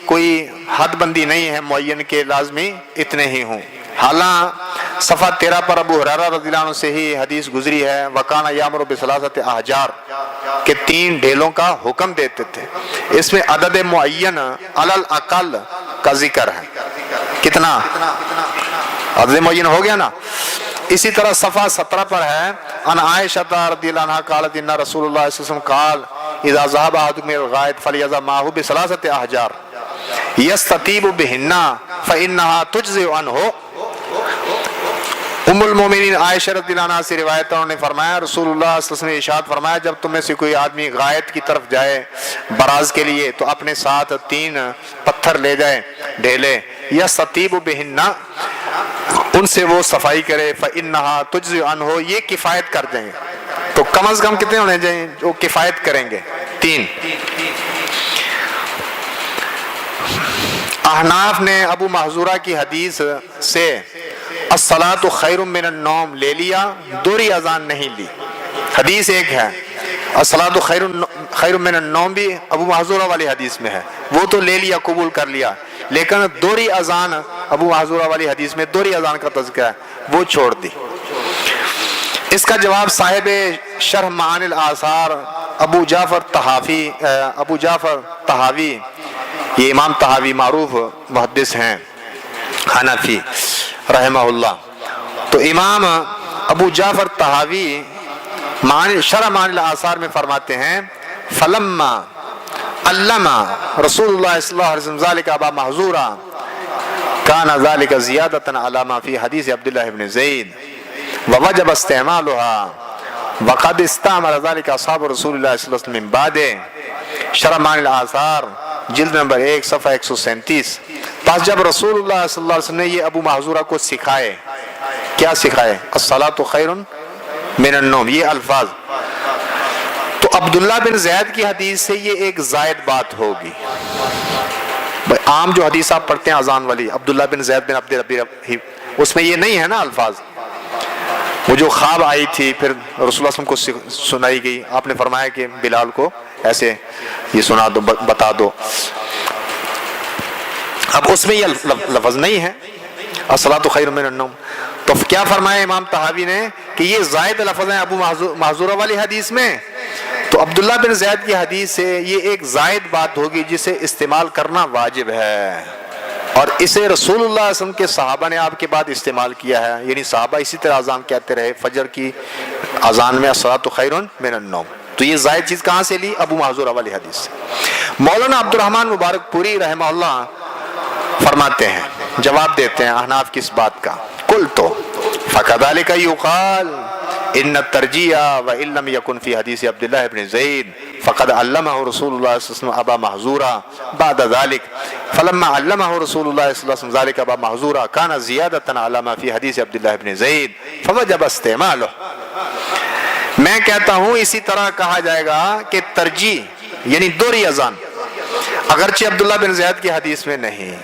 کوئی حد بندی نہیں ہے معین کے لازمی اتنے ہی ہوں۔ حالانکہ صفحہ 13 پر ابو ہریرہ رضی اللہ عنہ سے ہی حدیث گزری ہے وکانہ یامر بثلاثۃ احجار، کہ 3 ڈھیلوں کا حکم دیتے تھے۔ اس میں عدد معین علی الاقل کا ذکر ہے، کتنا عدد معین ہو گیا نا۔ اسی طرح صفحہ 17 پر ہے ان عائشہ رضی اللہ عنہا قالت ان رسول اللہ صلی اللہ علیہ وسلم قال اذا ذهب احدكم الى الغائط فليذهب معه بثلاثه احجار يستطيب بهن فانها تجزئ عنه. ام المومنین عائشہ رضی اللہ عنہا سے روایت ہے، انہوں نے فرمایا رسول اللہ صلی اللہ علیہ وسلم نے ارشاد فرمایا جب تم میں سے کوئی آدمی غائط کی طرف جائے براز کے لیے تو اپنے ساتھ 3 پتھر لے جائے ڈھیلے، یا ستیب بہن ان سے وہ صفائی کرے، فإنہا تجزئ عنہ یہ کفایت کر دیں گے. تو کم از کم کتنے ہونے چاہیے جو کفایت کریں گے؟ 3. احناف نے ابو محذورہ کی حدیث سے الصلاۃ خیر من النوم لے لیا، دوہری اذان نہیں لی. حدیث ایک ہے، الصلاۃ خیر من النوم بھی ابو محذورہ والی حدیث میں ہے، وہ تو لے لیا، قبول کر لیا، لیکن دوہری اذان ابو محذورہ والی حدیث میں دوہری اذان کا تذکرہ ہے، وہ چھوڑ دی. اس کا جواب صاحب شرح معانی الآثار ابو جعفر طحاوی، یہ امام طحاوی معروف محدث ہیں حنفی رحمہ اللہ. تو امام ابو جعفر طحاوی شرح معانی الآثار میں فرماتے ہیں فلما علم رسول اللہ صلی اللہ علیہ وسلم ذلك ابا محذورہ کان ذلك زیادۃ علی ما فی حدیث عبداللہ بن زید ووجب استعمالها وقد استعمل ذلك اصحاب رسول اللہ صلی اللہ علیہ وسلم من بعد. شرح معانی الآثار جلد نمبر 1 صفحہ 137. پس جب رسول اللہ صلی اللہ علیہ وسلم نے یہ ابو محذورہ کو سکھائے، کیا سکھائے؟ الصلاۃ خیر من النوم، یہ الفاظ، تو عبداللہ بن زید کی حدیث سے یہ ایک زائد بات ہوگی. عام جو حدیث آپ پڑھتے ہیں اذان والی عبداللہ بن زید بن عبد ربی، اس میں یہ نہیں ہے نا الفاظ. وہ جو خواب آئی تھی پھر رسول اللہ صلی اللہ علیہ وسلم کو سنائی گئی، آپ نے فرمایا کہ بلال کو ایسے یہ سنا دو، بتا دو. اب اس میں یہ لفظ نہیں ہے الصلاۃ خیر من النوم. تو کیا فرمایا امام طحاوی نے کہ یہ زائد لفظ ہیں ابو محذورہ والی حدیث میں، تو عبداللہ بن زید کی حدیث سے یہ ایک زائد بات ہوگی جسے استعمال کرنا واجب ہے، اور اسے رسول اللہ صلی اللہ علیہ وسلم کے صحابہ نے آپ کے بعد استعمال کیا ہے. یعنی صحابہ اسی طرح اذان کہتے رہے فجر کی اذان میں الصلاۃ خیر من النوم. تو یہ زائد چیز کہاں سے لی؟ ابو محذورہ والی حدیث سے. مولانا عبد الرحمن مبارک پوری رحمہ اللہ فرماتے ہیں، جواب دیتے ہیں احناف کی اس بات کا. قلت فكذلك يقال ان الترجیح وان لم يكن في حديث عبد الله بن زيد فقد علمه رسول الله صلی اللہ علیہ وسلم ابا محذورہ بعد ذلك فلما علمه رسول الله صلی اللہ علیہ وسلم ذلك ابا محذورہ كان زيادة على ما في حديث عبد الله بن زيد فوجب استعماله. میں کہتا ہوں اسی طرح کہا جائے گا کہ ترجیح یعنی دوہری اذان اگرچہ عبداللہ بن زید کی حدیث میں نہیں،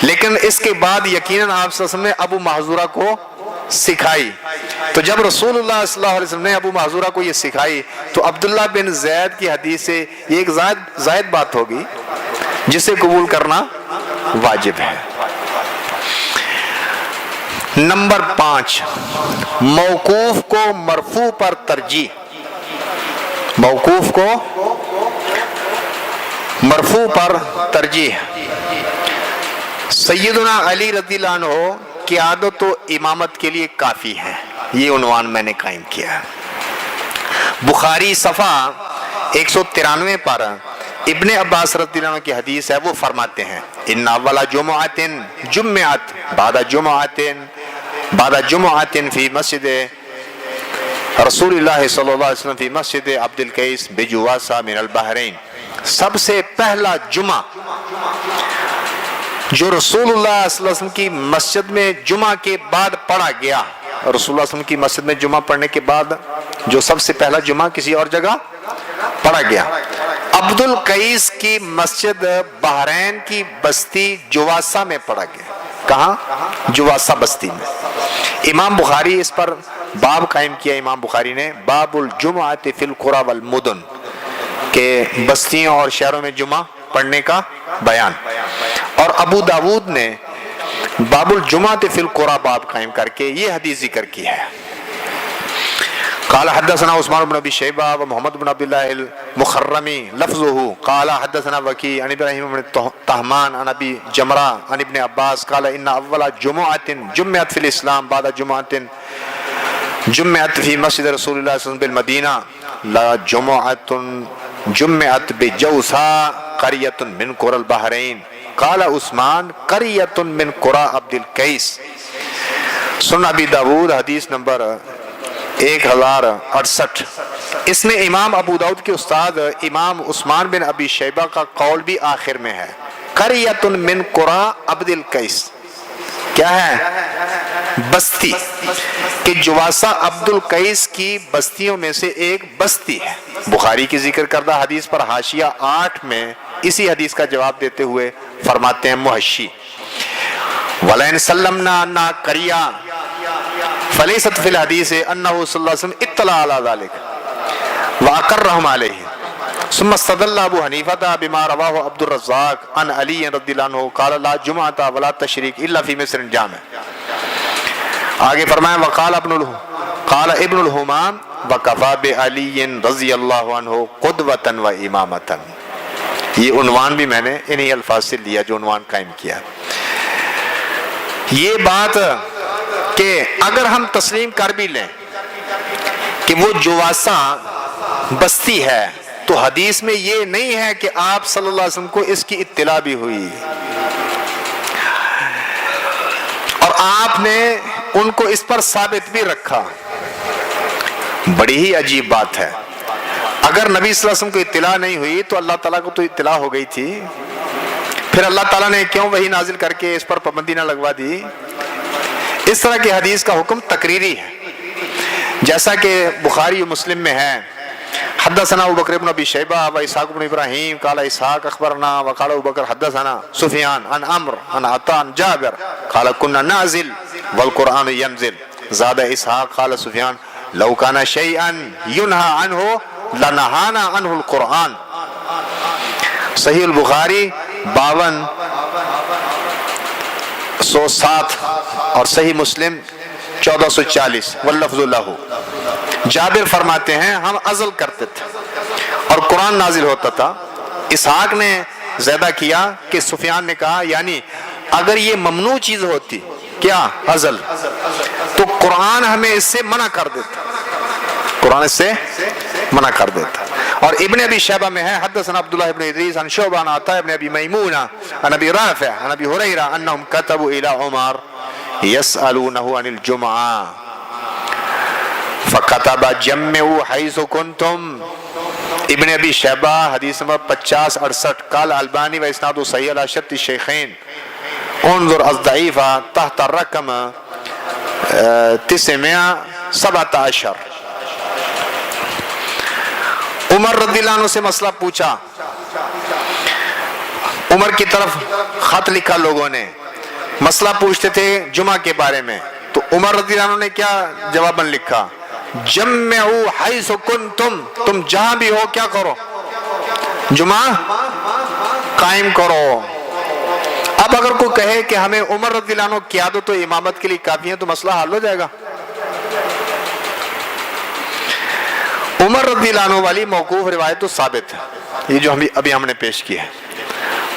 لیکن اس کے بعد یقیناً آپ صلی اللہ علیہ وسلم نے ابو محذورہ کو سکھائی. تو جب رسول اللہ صلی اللہ علیہ وسلم نے ابو محذورہ کو یہ سکھائی تو عبداللہ بن زید کی حدیث سے یہ ایک زائد بات ہوگی جسے قبول کرنا واجب ہے. نمبر 5، موقوف کو مرفوع پر ترجیح. موقوف کو مرفوع پر ترجیح. سیدنا علی رضی اللہ عنہ قیادت و امامت کے لیے کافی ہے، یہ عنوان میں نے قائم کیا. بخاری صفحہ 193 پر ابن عباس رضی اللہ عنہ کی حدیث ہے، وہ فرماتے ہیں ان اول جمعۃ جمعت بعد جمعۃ فی مسجد رسول اللہ صلی اللہ علیہ وسلم فی مسجد عبد القیس بجواسہ من البحرین. سب سے پہلا جمعہ جو رسول اللہ صلی اللہ علیہ وسلم کی مسجد میں جمعہ کے بعد پڑھا گیا، رسول اللہ صلی اللہ علیہ وسلم کی مسجد میں جمعہ پڑھنے کے بعد جو سب سے پہلا جمعہ کسی اور جگہ پڑھا گیا، عبد القیس کی مسجد بحرین کی بستی جواسہ میں پڑھا گیا. کہاں؟ جواسہ بستی میں. امام بخاری اس پر باب قائم کیا. امام بخاری نے باب الجمعۃ فی القری والمدن، کہ بستیوں اور شہروں میں جمعہ پڑھنے کا بیان. اور ابو داود نے باب الجمعۃ فی القری باب قائم کر کے یہ حدیث ذکر کی ہے. قال حدثنا عثمان بن ابی شیبہ و محمد بن عبد اللہ المخرمی لفظه قال حدثنا وکی عن ابراہیم بن طہمان عن ابی جمرہ عن ابن عباس قال ان اول جمعۃ جمعت فی الاسلام بعد جمعۃ جمعت فی مسجد رسول اللہ صلی اللہ علیہ وسلم بالمدینہ لا جمعت بجوسا قریۃ من قرى البحرین قال عثمان قریۃ من قرى عبد القیس۔ سنن ابی داود حدیث نمبر 1068۔ اس میں امام ابو داؤد کے استاد امام عثمان بن ابی شیبہ کا قول بھی آخر میں ہے، قریۃ من قرى عبد القیس۔ کیا ہے؟ بستی، کہ جواسہ عبد القیس کی بستیوں میں سے ایک بستی ہے۔ بخاری کی ذکر کردہ حدیث پر حاشیہ 8 میں اسی حدیث کا جواب دیتے ہوئے فرماتے ہیں محشی وَلَئِنْ سَلَّمْنَا أَنَّا قَرِيَةٌ فَلَيْسَتْ فِي الْحَدِيثِ أَنَّهُ صلی اللہ علیہ وسلم اطلع عَلَى ذَلِكَ وَأَقَرَّهُمْ عَلَيْهِ ثم استدل ابو حنیفہ بما رواه عبد الرزاق عن علی رضی اللہ عنہ قال لا جمعۃ ولا تشریق الا فی مصر جامع۔ آگے فرمایا وقال قال ابن الحمام وکفى بعلی رضی اللہ عنہ قدوۃ و امامۃ۔ یہ عنوان بھی میں نے انہی الفاظ سے لیا جو عنوان قائم کیا۔ یہ بات کہ اگر ہم تسلیم کر بھی لیں کہ وہ جواسہ بستی ہے تو حدیث میں یہ نہیں ہے کہ آپ صلی اللہ علیہ وسلم کو اس کی اطلاع بھی ہوئی اور آپ نے ان کو اس پر ثابت بھی رکھا۔ بڑی ہی عجیب بات ہے، اگر نبی صلی اللہ علیہ وسلم کو اطلاع نہیں ہوئی تو اللہ تعالیٰ کو تو اطلاع ہو گئی تھی، پھر اللہ تعالیٰ نے کیوں وحی نازل کر کے اس پر پابندی نہ لگوا دی؟ اس طرح کی حدیث کا حکم تقریری ہے، جیسا کہ بخاری و مسلم میں ہے حدثنا ابو بکر بن ابی شیبہ و اسحاق بن ابراہیم قال اسحاق اخبرنا وقال ابو بکر حدثنا سفیان عن عمرو عن عطاء عن جابر قال كنا نازل والقرآن ينزل زاد اسحاق قال سفیان لو كان شيئا ينهى عنه لنهانا عنه القرآن۔ صحیح البخاری 5207 اور صحیح مسلم 1440 واللفظ له۔ جابر فرماتے ہیں ہم عزل کرتے تھے اور قرآن نازل ہوتا تھا۔ اسحاق نے زیادہ کیا کہ سفیان نے کہا یعنی اگر یہ ممنوع چیز ہوتی کیا عزل تو قرآن ہمیں اس سے منع کر دیتا، قرآن اس سے منع کر دیتا۔ اور ابن ابی شیبہ میں ہے حدثنا عبداللہ ابن ادریس عن شعبہ عن عطاء ابن ابی میمونہ عن ابی رافع عن ابی ہریرہ انہم کتبوا الى عمر یسألونہ عن الجمعہ فَقَتَبَ جَمِّعُوا حَيْثُ كُنْتُمْ۔ ابن ابی شیبہ حدیث نمبر 5068 قال البانی و اسناد صحیح علی شرط الشیخین انظر الضعیف تحت الرقم 917۔ عمر رضی اللہ عنہ سے مسئلہ پوچھا، عمر کی طرف خط لکھا لوگوں نے، مسئلہ پوچھتے تھے جمعہ کے بارے میں، تو عمر رضی اللہ عنہ نے کیا جواباً لکھا؟ جمعوا حیث کنتم، تم جہاں بھی ہو کیا کرو؟ جمعہ قائم کرو۔ اب اگر کوئی کہے کہ ہمیں عمر رضی اللہ عنہ قیادت و امامت کے لیے کافی ہے تو مسئلہ حل ہو جائے گا۔ عمر رضی اللہ عنہ والی موقوف روایت تو ثابت ہے، یہ جو ابھی ہم نے پیش کی ہے،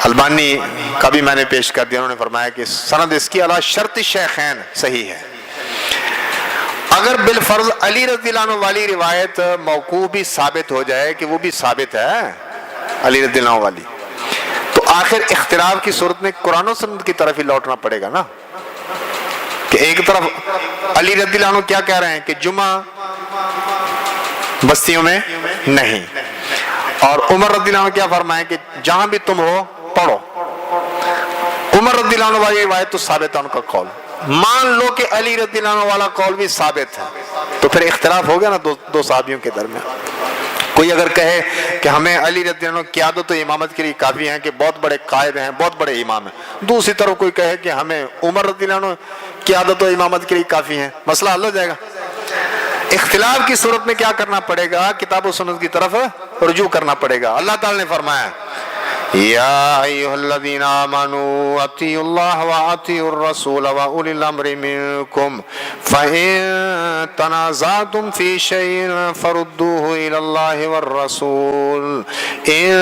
البانی کا بھی میں نے پیش کر دیا، انہوں نے فرمایا کہ سند اس کی علی شرط شیخین صحیح ہے۔ اگر بالفرض علی رضی اللہ عنہ والی روایت موقوف بھی ثابت ہو جائے کہ وہ بھی ثابت ہے علی رضی اللہ عنہ والی، تو آخر اختلاف کی صورت میں قرآن و سنت کی طرف ہی لوٹنا پڑے گا نا، کہ ایک طرف علی رضی اللہ عنہ کیا کہہ رہے ہیں کہ جمعہ بستیوں میں نہیں، اور عمر رضی اللہ عنہ کیا فرمائیں کہ جہاں بھی تم ہو پڑھو۔ عمر رضی اللہ عنہ والی روایت تو ثابت ہے ان کا قول، مان لو کہ علی رضی اللہ عنہ والا قول بھی ثابت ہے، تو پھر اختلاف ہو گیا نا دو صحابیوں کے درمیان۔ کوئی اگر کہے کہ ہمیں علی رضی اللہ عنہ قیادت و امامت کے لیے کافی ہیں کہ بہت بڑے قائد ہیں، بہت بڑے امام ہیں، دوسری طرف کوئی کہے کہ ہمیں عمر رضی اللہ عنہ قیادت و امامت کے لیے کافی ہیں، مسئلہ حل ہو جائے گا۔ اختلاف کی صورت میں کیا کرنا پڑے گا؟ کتاب و سنت کی طرف رجوع کرنا پڑے گا۔ اللہ تعالی نے فرمایا یا ایھا الذین آمنوا اطیعوا اللہ واطیعوا الرسول واولی الامر منکم فإن تنازعتم فی شیء فردوه الی اللہ والرسول ان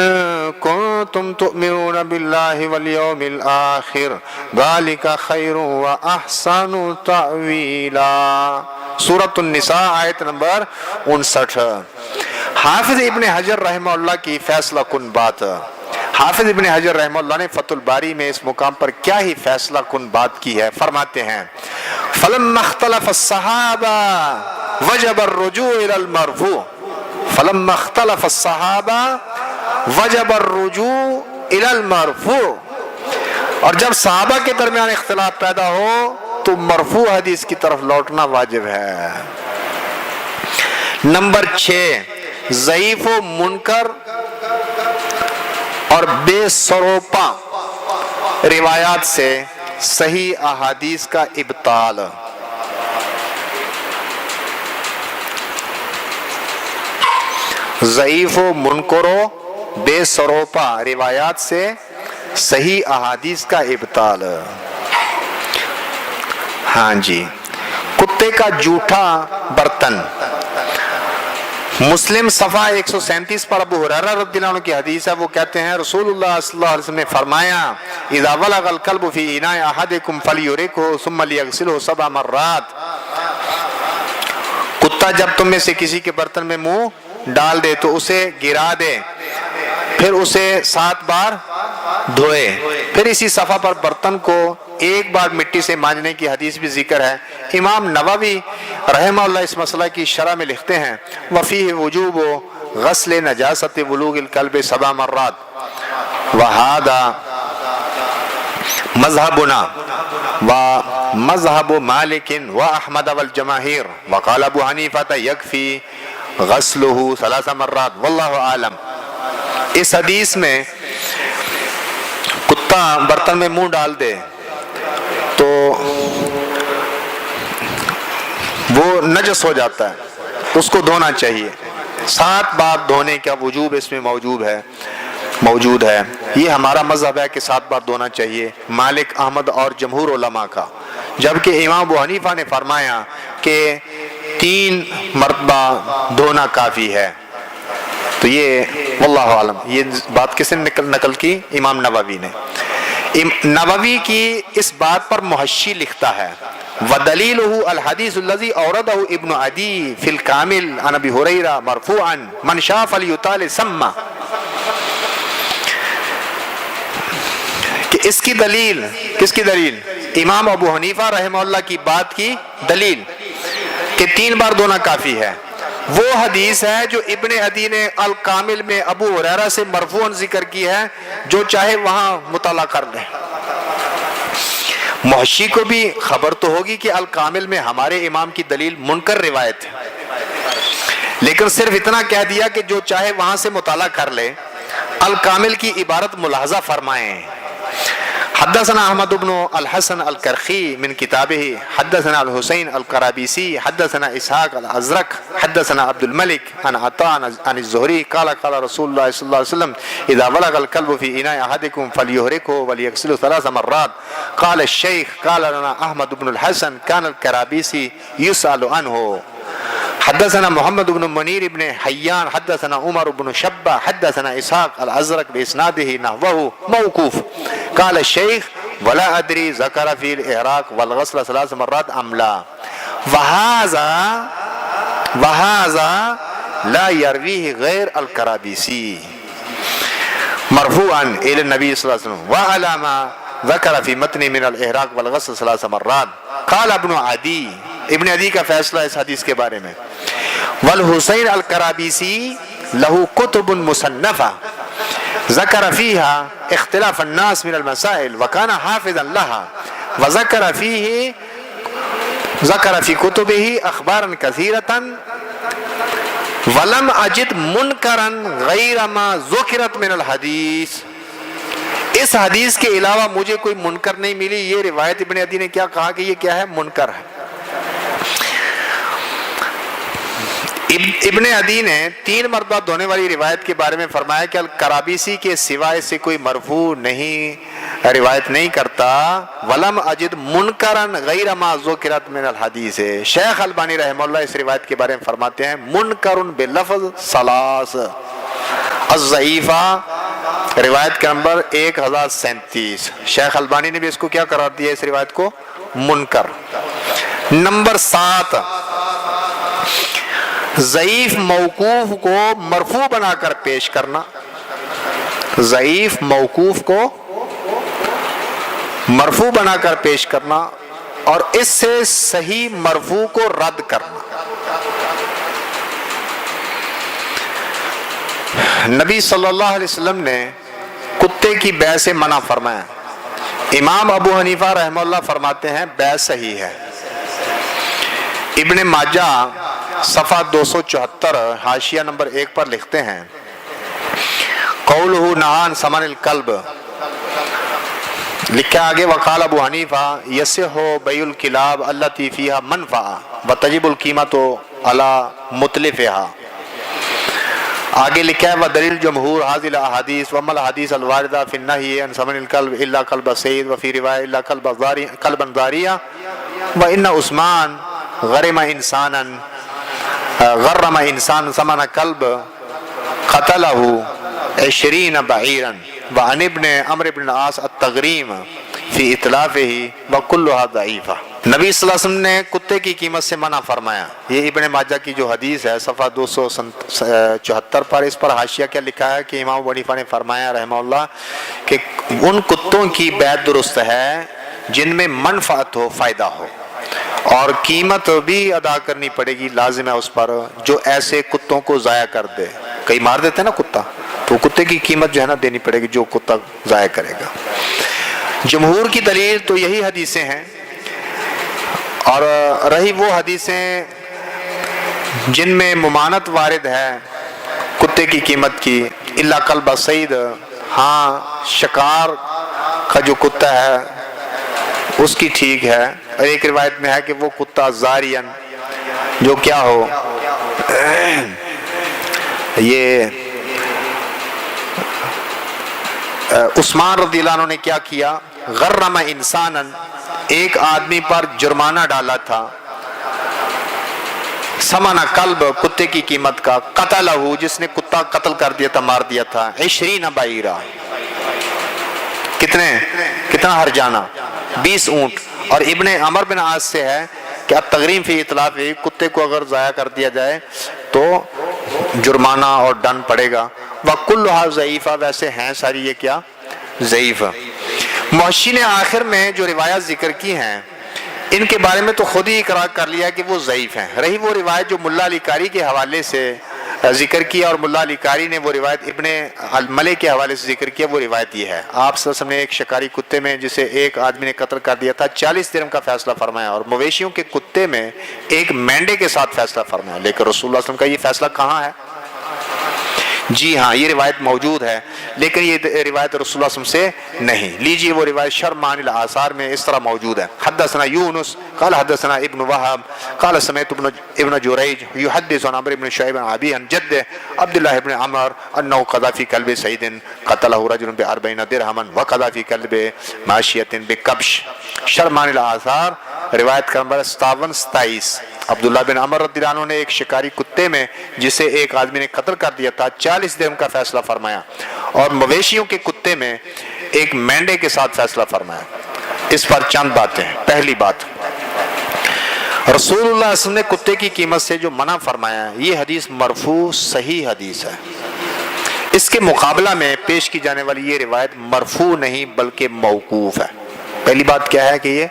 کنتم تؤمنون باللہ والیوم الآخر ذلک خیر واحسن تأویلا۔ سورۃ النساء آیت نمبر 59۔ حافظ ابن حجر رحمہ اللہ کی فیصلہ کن بات، حافظ ابن حجر رحمہ اللہ نے فتح الباری میں اس مقام پر کیا ہی فیصلہ کن بات کی ہے، فرماتے ہیں فَلَمَّا اخْتَلَفَ الصَّحَابَةُ وَجَبَ الرُّجُوعُ إِلَى الْمَرْفُوعِ فَلَمَّا اخْتَلَفَ الصَّحَابَةُ وَجَبَ الرُّجُوعُ إِلَى الْمَرْفُوعِ، اور جب صحابہ کے درمیان اختلاف پیدا ہو تو مرفوع حدیث کی طرف لوٹنا واجب ہے۔ نمبر 6، ضعیف و منکر اور بے سروپا روایات سے صحیح احادیث کا ابطال۔ ضعیف و منکر و بے سروپا روایات سے صحیح احادیث کا ابطال۔ ہاں جی، کتے کا جھوٹا برتن، مسلم صفحہ 137 پر ابو ہریرہ رضی اللہ عنہ کی حدیث ہے، وہ کہتے ہیں رسول اللہ صلی اللہ علیہ وسلم نے فرمایا اذا ولغ الکلب فی اناء احدکم فلیرکہ ثم لیغسلہ 7 مرات، کتا جب تم میں سے کسی کے برتن میں منہ ڈال دے تو اسے گرا دے، پھر اسے 7 بار دھوئے۔ پھر اسی صفحہ پر برتن کو ایک بار مٹی سے مانجنے کی حدیث بھی ذکر ہے۔ امام نووی رحمہ اللہ اس مسئلہ کی شرح میں لکھتے ہیں وفیہ وجوب غسل نجاست ولوغ الکلب 7 مرات وہذا مذہبنا ومذہب مالک واحمد والجماہیر وقال ابو حنیفہ یکفی غسلہ 3 مرات واللہ اعلم۔ اس حدیث میں کتا برتن میں منہ ڈال دے تو وہ نجس ہو جاتا ہے، اس کو دھونا چاہیے، 7 بار دھونے کا وجوب اس میں موجود ہے۔ یہ ہمارا مذہب ہے کہ 7 بار دھونا چاہیے، مالک، احمد اور جمہور علماء کا، جبکہ امام ابو حنیفہ نے فرمایا کہ 3 مرتبہ دھونا کافی ہے۔ تو یہ واللہ عالم، یہ بات کس نے نقل کی؟ امام نووی نے۔ نووی کی اس بات پر محشی لکھتا ہے وَدَلِيلُهُ الْحَدِيثُ الَّذِي أَوْرَدَهُ ابن عدی فی الکامل عن ابی ہریرہ مرفوعا من شاء فلیطال ثم، کہ اس کی دلیل، کس کی دلیل؟ امام ابو حنیفہ رحمہ اللہ کی بات کی دلیل کہ 3 بار دھونا کافی ہے، وہ حدیث ہے جو ابن عدی نے الکامل میں ابو ہریرہ سے مرفوعاً ذکر کی ہے، جو چاہے وہاں مطالعہ کر لے۔ محشی کو بھی خبر تو ہوگی کہ الکامل میں ہمارے امام کی دلیل منکر روایت ہے، لیکن صرف اتنا کہہ دیا کہ جو چاہے وہاں سے مطالعہ کر لے۔ الکامل کی عبارت ملاحظہ فرمائیں۔ حدثنا احمد بن الحسن الکرخی من کتابہ حدثنا الحسین القرابیسی حدثنا اسحاق الازرق حدثنا عبد الملک عن عطاء عن الزہری قال قال رسول اللہ صلی اللہ علیہ وسلم اذا ولغ الكلب في اناء احدكم فليحرقه وليغسله 3 مرات قال الشيخ قال لنا احمد بن الحسن كان القرابیسی يسأل عنه حدثنا محمد بن منیر بن حیان حدثنا عمر بن شبہ حدثنا اسحاق الازرق باسناده نحوه موقوف قال الشیخ ولا ادری ذکر فی الاحراق والغسل 3 مرات ام لا وهذا لا يرويه غیر القرابیسی مرفوعا الى النبی صلی اللہ علیہ وسلم وعلى ما ذکر فی متن من الاحراق والغسل 3 مرات قال ابن عدی، ابن عدی کا فیصلہ اس حدیث کے بارے میں والحسین القرابیسی له کتب مصنفہ ذکر فیہا اختلاف الناس من المسائل وکان حافظا لها وذکر فی کتبہ اخبارا کثیرتا ولم اجد منکرا غیر ما ذکرت من الحدیث، اس حدیث کے علاوہ مجھے کوئی منکر نہیں ملی۔ یہ روایت ابن عدی نے کیا کہا کہ یہ کیا ہے؟ منکر ہے۔ ابن عدی نے 3 مرتبہ دھونے والی روایت کے بارے میں فرمایا کہ القرابیسی کے سوائے سے کوئی مرفوع نہیں روایت نہیں کرتا۔ ولم اجد منکرا غیر ما ذکرت من الحدیث، شیخ البانی رحمہ اللہ اس روایت کے بارے میں فرماتے ہیں منکر بلفظ 3 الضعیفہ، روایت کا نمبر 1037۔ شیخ البانی نے بھی اس کو کیا قرار دیا؟ اس روایت کو منکر۔ نمبر 7، ضعیف موقوف کو مرفوع بنا کر پیش کرنا، ضعیف موقوف کو مرفوع بنا کر پیش کرنا اور اس سے صحیح مرفوع کو رد کرنا۔ نبی صلی اللہ علیہ وسلم نے کتے کی بیع سے منع فرمایا۔ امام ابو حنیفہ رحمہ اللہ فرماتے ہیں بیع صحیح ہے۔ ابن ماجہ صفحہ 274 حاشیہ نمبر 1 پر لکھتے ہیں قولہ نہان ثمن الکلب، لکھا آگے وقال ابو حنیفہ یصح بیع الکلاب التی فیہا منفعہ وتجب القیمۃ علی متلفہا۔ آگے لکھا ہے ودلیل جمہور حاذی الاحادیث وما الحدیث الواردہ فی النہی عن ثمن الکلب الا کلب صید وفی روایہ الا کلبا ضاریہ وان عثمان غرم انسانا ثمن کلب قتلہ 20 بعیرا وعن ابن عمرو بن العاص التغریم فی اتلافہ وکلھا ضعیفہ۔ نبی صلی اللہ علیہ وسلم نے کتے کی قیمت سے منع فرمایا۔ یہ ابن ماجہ کی جو حدیث ہے صفحہ 274 پر، اس پر حاشیہ کیا لکھا ہے کہ امام ابو حنیفہ نے فرمایا رحمہ اللہ کہ ان کتوں کی بیع درست ہے جن میں منفعت ہو، فائدہ ہو، اور قیمت بھی ادا کرنی پڑے گی، لازم ہے اس پر جو ایسے کتوں کو ضائع کر دے۔ کئی مار دیتے ہیں نا کتا، تو کتے کی قیمت جو ہے نا دینی پڑے گی جو کتا ضائع کرے گا۔ جمہور کی دلیل تو یہی حدیثیں ہیں، اور رہی وہ حدیثیں جن میں ممانت وارد ہے کتے کی قیمت کی، الا کلب صید، ہاں شکار کا جو کتا ہے اس کی ٹھیک ہے، اور ایک روایت میں ہے کہ وہ کتا زارین جو کیا ہو، یہ عثمان رضی اللہ عنہ نے کیا کیا، غرم انسانا، ایک آدمی پر جرمانہ ڈالا تھا، ثمن کلب، کتے کی قیمت کا، قتلہ، جس نے کتا قتل کر دیا تھا، مار دیا تھا، 20 بعیرا، کتنا ہرجانہ، 20 اونٹ۔ اور ابن عمر بن عاص سے ہے کہ التغریم فی اتلاف، کتے کو اگر ضائع کر دیا جائے تو جرمانہ اور ڈن پڑے گا۔ وکلھا ضعیفہ، ویسے ہیں ساری یہ کیا ضعیف۔ محشی نے آخر میں جو روایات ذکر کی ہیں ان کے بارے میں تو خود ہی اقرار کر لیا کہ وہ ضعیف ہیں۔ رہی وہ روایت جو ملا علی قاری کے حوالے سے ذکر کیا، اور ملا علی قاری نے وہ روایت ابن الملے کے حوالے سے ذکر کیا، وہ روایت یہ ہے، آپ صلی اللہ علیہ وسلم نے ایک شکاری کتے میں جسے ایک آدمی نے قتل کر دیا تھا 40 درہم کا فیصلہ فرمایا، اور مویشیوں کے کتے میں ایک مینڈے کے ساتھ فیصلہ فرمایا۔ لیکن رسول اللہ صلی اللہ علیہ وسلم کا یہ فیصلہ کہاں ہے؟ جی ہاں یہ روایت موجود ہے، لیکن یہ روایت رسول اللہ صلی اللہ علیہ وسلم سے نہیں۔ لیجئے وہ روایت شرح معانی الاثار میں اس طرح موجود ہے، حدثنا یونس قال حدثنا ابن وهب قال سمعت ابن جریج يحدث عن عمرو بن شعيب عن ابي عن جده عبد الله بن عمر انه قضى في كلب سعيد قتله رجل ب40 درهما وقضى في كلب ماشيه بكبش۔ شرح معانی الاثار روایت کا نمبر 57-27۔ عبداللہ بن عمر رضی اللہ عنہ نے ایک شکاری کتے میں جسے ایک آدمی نے قتل کر دیا تھا 40 درہم کا فیصلہ فرمایا، اور مویشیوں کے کتے میں ایک مینڈے کے ساتھ فیصلہ فرمایا۔ اس پر چند باتیں ہیں۔ پہلی بات، رسول اللہ صلی اللہ علیہ وسلم نے کتے کی قیمت سے جو منع فرمایا ہے یہ حدیث مرفوع صحیح حدیث ہے۔ اس کے مقابلہ میں پیش کی جانے والی یہ روایت مرفوع نہیں بلکہ موقوف ہے۔ پہلی بات کیا ہے کہ یہ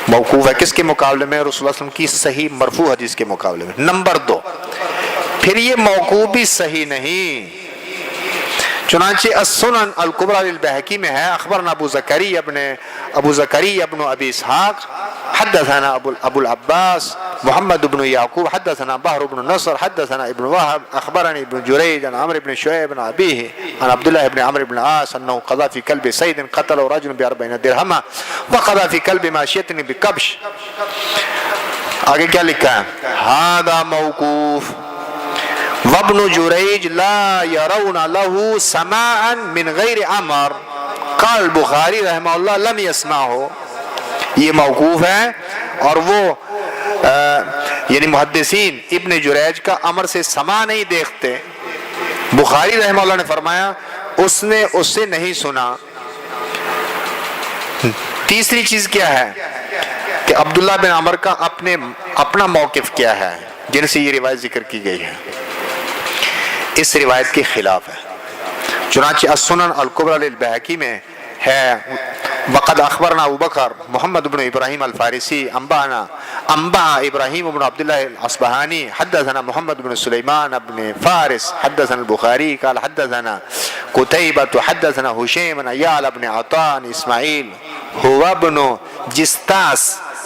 موقوف ہے، کس کے مقابلے میں؟ رسول اللہ صلی اللہ علیہ وسلم کی صحیح مرفوع حدیث کے مقابلے میں۔ نمبر 2، پھر یہ موقوف بھی صحیح نہیں، چنانچہ السنن الکبریٰ للبیہقی میں ہے اخبرنا ابو زکریا ابن ابی اسحاق حدثنا ابو العباس محمد بن یعقوب حدثنا بحر بن نصر حدثنا ابن وهب اخبرني ابن جريج عن عمرو بن شعيب عن ابيه عن عبد الله بن عمرو بن العاص انه قضى في كلب صيد قتل رجل ب40 درهما وقضى في كلب ماشية بكبش۔ آگے کیا لکھا ہے؟ هذا موقوف وابن جریج لا يرون له سماعا من غیر عمر قال البخاری رحمہ اللہ لم يسمعه۔ یہ موقوف ہے، اور وہ یعنی محدثین ابن جریج کا عمر سے سماع نہیں دیکھتے۔ بخاری رحمہ اللہ نے فرمایا اس نے اس سے نہیں سنا۔ تیسری چیز کیا ہے کہ عبداللہ بن عمر کا اپنا موقف کیا ہے جن سے یہ روایت ذکر کی گئی ہے، اس روایت کے خلاف ہے۔ چنانچہ السنن الکبریٰ للبیہقی میں ہے وقد اخبرنا ابو بکر محمد بن ابراہیم الفارسی انبا ابراہیم بن عبداللہ الاصبہانی حدثنا محمد بن سلیمان بن فارس حدثنا البخاری قال حدثنا قتیبہ حدثنا حشیم بن عیال بن عطاء اسماعیل هو ابن جستاس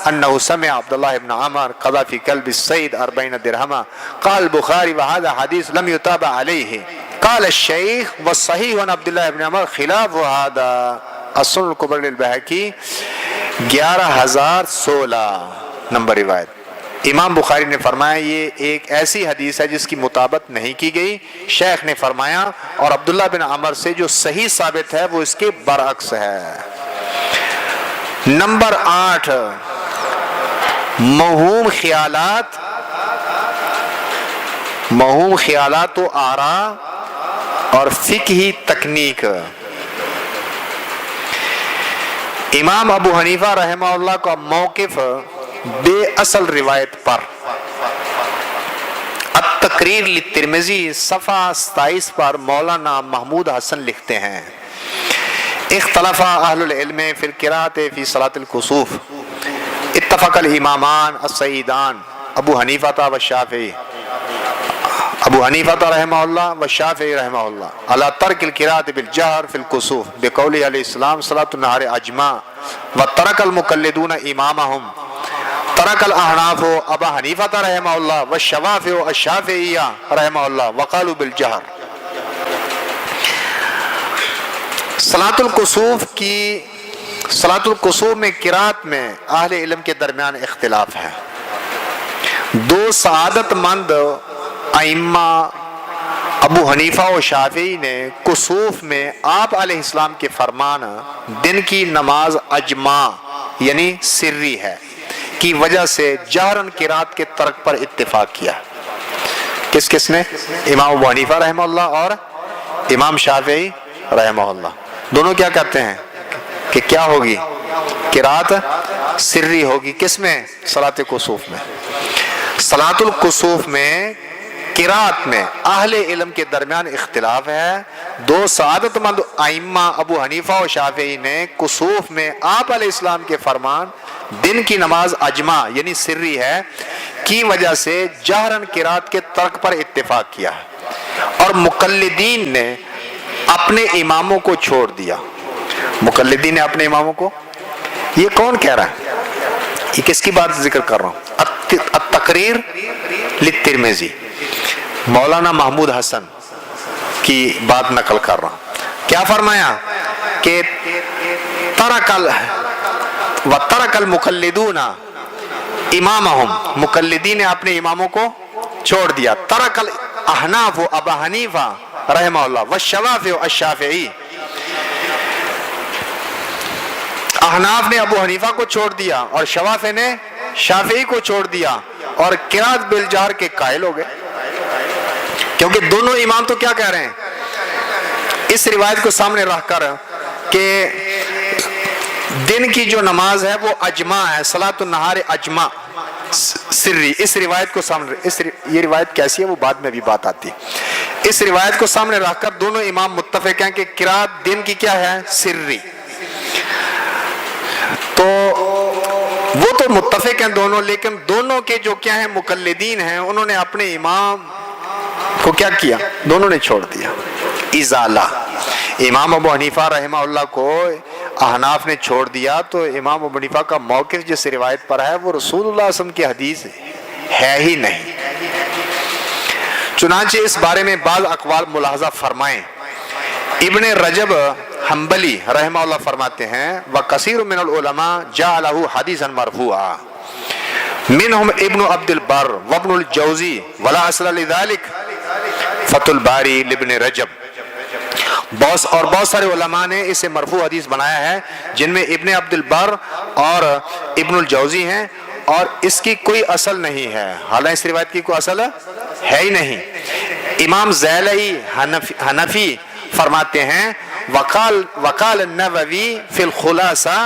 انه سمع عبد الله بن عمر قضى في كلب الصيد 40 درهما قال البخاري وهذا حديث لم يتابع عليه قال الشيخ والصحيح عن عبد الله بن عمر خلاف هذا السنن الكبرى للبيهقي 11016 نمبر روایت۔ امام بخاری نے فرمایا یہ ایک ایسی حدیث ہے جس کی مطابقت نہیں کی گئی۔ شیخ نے فرمایا اور عبداللہ بن عمر سے جو صحیح ثابت ہے وہ اس کے برعکس ہے۔ نمبر 8 موہوم خیالات و آراء اور فقہی تکنیک۔ امام ابو حنیفہ رحمہ اللہ کا موقف بے اصل روایت پر التقریر للترمذی صفحہ 27 پر مولانا محمود حسن لکھتے ہیں اختلف اہل العلم فی القراءۃ فی صلاۃ الکسوف اتفق الامامان السیدان ابو حنیفہ والشافعی رحمہ اللہ والشافعی رحمہ اللہ علی ترک القراءۃ بالجہر فی الکسوف بقول علیہ السلام صلاۃ النہار اجماع وترک المقلدون امامہم ترک الاحناف ابا حنیفہ رحمہ اللہ والشوافع الشافعیہ رحمہ اللہ وقالوا بالجہر۔ صلاۃ الکسوف میں قرات میں اہل علم کے درمیان اختلاف ہے۔ دو سعادت مند ائمہ ابو حنیفہ و شافعی نے کسوف میں آپ علیہ السلام کے فرمان دن کی نماز اجماع یعنی سری ہے کی وجہ سے جہرن قرات کے ترک پر اتفاق کیا۔ کس نے؟ امام ابو حنیفہ رحمہ اللہ اور امام شافعی رحمہ اللہ دونوں کیا کہتے ہیں کہ کیا ہوگی؟ قرات سری ہوگی۔ کس میں؟ صلاۃ کسوف میں۔ صلاۃ الکسوف میں قرات میں اہل علم کے درمیان اختلاف ہے۔ دو سعادت مند ائمہ ابو حنیفہ و شافعی نے کسوف میں آپ علیہ السلام کے فرمان دن کی نماز اجماع یعنی سری ہے کی وجہ سے جہرن قرات کے ترک پر اتفاق کیا اور مقلدین نے اپنے اماموں کو چھوڑ دیا۔ مقلدین نے اپنے اماموں کو، یہ کون کہہ رہا ہے؟ یہ کس کی بات ذکر کر رہا ہوں؟ التقریر للترمذی مولانا محمود حسن کی بات نقل کر رہا ہوں۔ کیا فرمایا کہ ترک المقلدون امامہم، مقلدین نے اپنے اماموں کو چھوڑ دیا۔ ترک الاحناف ابا حنیفہ رحمہ اللہ والشوافع الشافعی، احناف نے ابو حنیفہ کو چھوڑ دیا اور شوافع نے شافعی کو چھوڑ دیا اور قرات بالجہر کے قائل ہو گئے، کیونکہ دونوں امام تو کیا کہہ رہے ہیں اس روایت کو سامنے رکھ کر کہ دن کی جو نماز ہے وہ اجماع ہے، صلاۃ النہار اجماع سری۔ اس روایت کو سامنے، یہ روایت کیسی ہے وہ بعد میں بھی بات آتی ہے۔ اس روایت کو سامنے رکھ کر دونوں امام متفق ہیں کہ قرات دن کی کیا ہے؟ سری۔ تو وہ تو متفق ہیں دونوں، لیکن دونوں کے جو کیا ہیں مقلدین ہیں انہوں نے اپنے امام کو کیا کیا؟ دونوں نے چھوڑ دیا، ازالہ۔ امام ابو حنیفہ رحمہ اللہ کو احناف نے چھوڑ دیا تو امام ابو حنیفہ کا موقف جس روایت پر ہے وہ رسول اللہ صلی اللہ علیہ وسلم کی حدیث ہے ہی نہیں۔ چنانچہ اس بارے میں بعض اقوال ملاحظہ فرمائیں۔ ابن رجب حنبلی رحمہ اللہ فرماتے ہیں وَكَثِيرٌ مِّنَ الْعُلَمَاءِ جَعَلَهُ حَدِيثًا مَرْفُوعًا منهم ابن عبد البر وابن الجوزی ولا اصل لذلك فتح الباری لابن رجب۔ بہت سارے علماء نے اسے مرفوع حدیث بنایا ہے جن میں ابن عبد البر اور ابن الجوزی ہیں اور اس کی کوئی اصل نہیں ہے، حالانکہ اس روایت کی کوئی اصل ہے ہی نہیں۔ امام زیلعی حنفی فرماتے ہیں وقال النووی فی الخلاصہ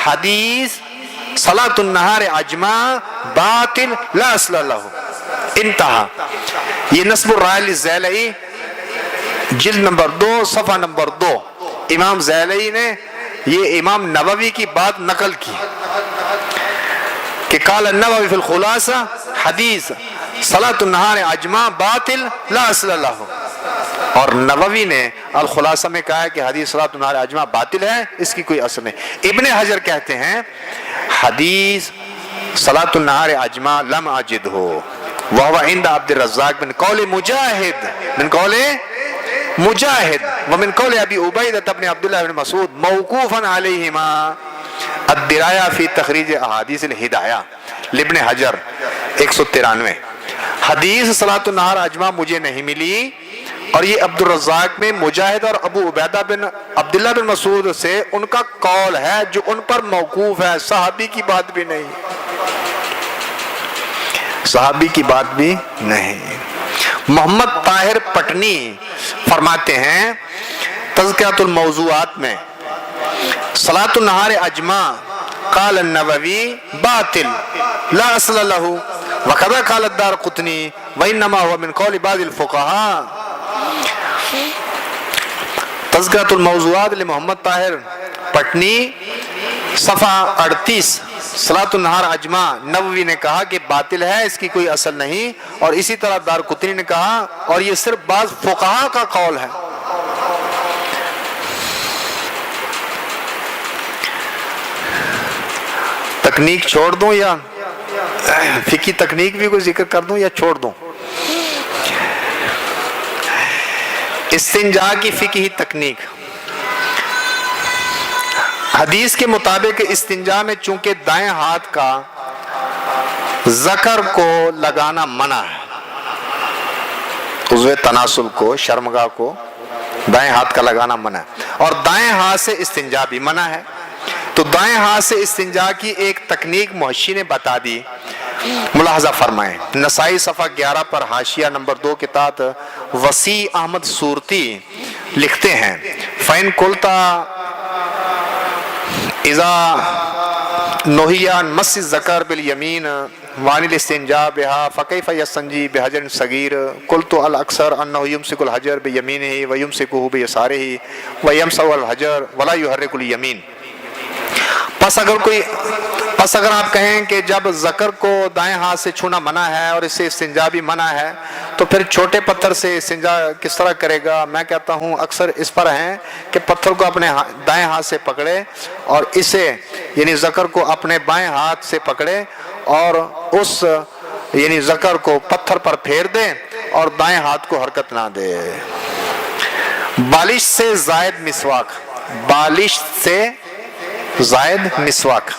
حدیث
صلاۃ النہار اجمع باطل لا اصل لہ، انتہا۔ یہ نصب الرائل الزیلعی جلد نمبر 2 صفحہ نمبر 2، امام زیلعی نے یہ امام نووی کی بات نقل کی کہ قال النووی فی الخلاصہ حدیث صلاۃ النہار اجمع باطل لا اصل لہ، اور نووی نے الخلاصہ میں کہا ہے کہ حدیث صلاۃ النہار اجمع باطل ہے، اس کی کوئی اصل نہیں۔ ابن حجر کہتے ہیں حدیث صلاۃ النہار اجمع لم اجدہ وہو عند عبد الرزاق من قول مجاہد، من قول مجاہد ومن قول ابی عبیدہ ابن عبداللہ بن مسعود موقوفا علیہما الدرایہ فی تخریج احادیث الہدایہ لابن حجر 193۔ حدیث صلاۃ النہار اجمع مجھے نہیں ملی، اور یہ عبد الرزاق میں مجاہد اور ابو عبیدہ بن عبداللہ بن مسعود سے ان کا قول ہے جو ان پر موقوف ہے، صحابی کی بات بھی نہیں، صحابی کی بات بھی نہیں۔ محمد طاہر پٹنی فرماتے ہیں تذکرۃ الموضوعات میں صلاۃ النہار اجمع قال النووی باطل لا اصل لہ وکذا قال الدارقطنی وانما هو من قول بعض الفقهاء۔ تذکرۃ الموضوعات لمحمد طاہر پٹنی صفحہ 38، صلاۃ النہار اجمع نووی نے کہا کہ باطل ہے، اس کی کوئی اصل نہیں، اور اسی طرح دارقطنی نے کہا اور یہ صرف بعض فقہاء کا قول ہے۔ تکنیک چھوڑ دوں یا فقہی تکنیک بھی کوئی ذکر کر دوں یا چھوڑ دوں؟ استنجا کی فقہی تکنیک، حدیث کے مطابق استنجا میں چونکہ دائیں ہاتھ کا ذکر کو لگانا منع ہے، عضو تناسل کو، شرمگاہ کو دائیں ہاتھ کا لگانا منع ہے، اور دائیں ہاتھ سے استنجا بھی منع ہے، تو دائیں ہاتھ سے استنجا کی ایک تکنیک محشی نے بتا دی، ملاحظہ فرمائیں۔ نسائی صفحہ 11 پر حاشیہ نمبر 2 کے تحت وسیع احمد صورتی لکھتے ہیں فَإِن قُلْتَ اِذَا نُهِيَ عَنْ مَسِّ الذَّكَرِ بِالْيَمِينِ وَعَنِ الْإِسْتِنْجَاءِ بِهَا فَكَيْفَ يَسْتَنْجِي بِحَجَرٍ صَغِيرٍ قُلْتُ الْأَكْثَرُ أَنَّهُ يُمْسِكُ الْحَجَرَ بِيَمِينِهِ وَيُمْسِكُهُ بِيَسَارِهِ وَيَمْسَحُ الْحَجَرَ وَلَا يُحَرِّكُ الْيَمِينَ۔ پس اگر آپ کہیں کہ جب ذکر کو دائیں ہاتھ سے چھونا منع ہے اور اس سے استنجا بھی منع ہے تو پھر چھوٹے پتھر سے استنجا کس طرح کرے گا؟ میں کہتا ہوں اکثر اس پر ہیں کہ پتھر کو اپنے دائیں ہاتھ سے پکڑے اور اسے یعنی ذکر کو اپنے بائیں ہاتھ سے پکڑے اور اس یعنی ذکر کو پتھر پر پھیر دے اور دائیں ہاتھ کو حرکت نہ دے۔ بالش سے زائد مسواک، بالش سے زائد مسواک،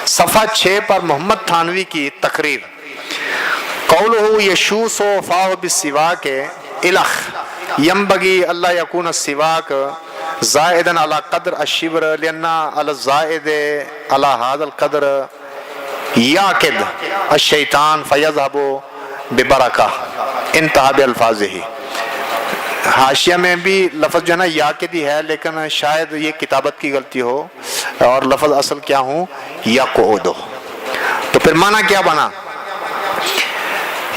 صفحہ 6 پر محمد تھانوی کی تقریر، قولہ یشوس فاہ بالسواک الخ ینبغی اللہ یکون السواک زائدا علی قدر الشبر لأن علی الزائد علی هذا القدر یعقد الشیطان فیذهب ببرکہ، انتہا بالفاظہ۔ حاشیہ میں بھی لفظ جو ہے نا یاقدی ہے، لیکن شاید یہ کتابت کی غلطی ہو اور لفظ اصل کیا ہوں یقعدو، تو پھر معنی کیا بنا؟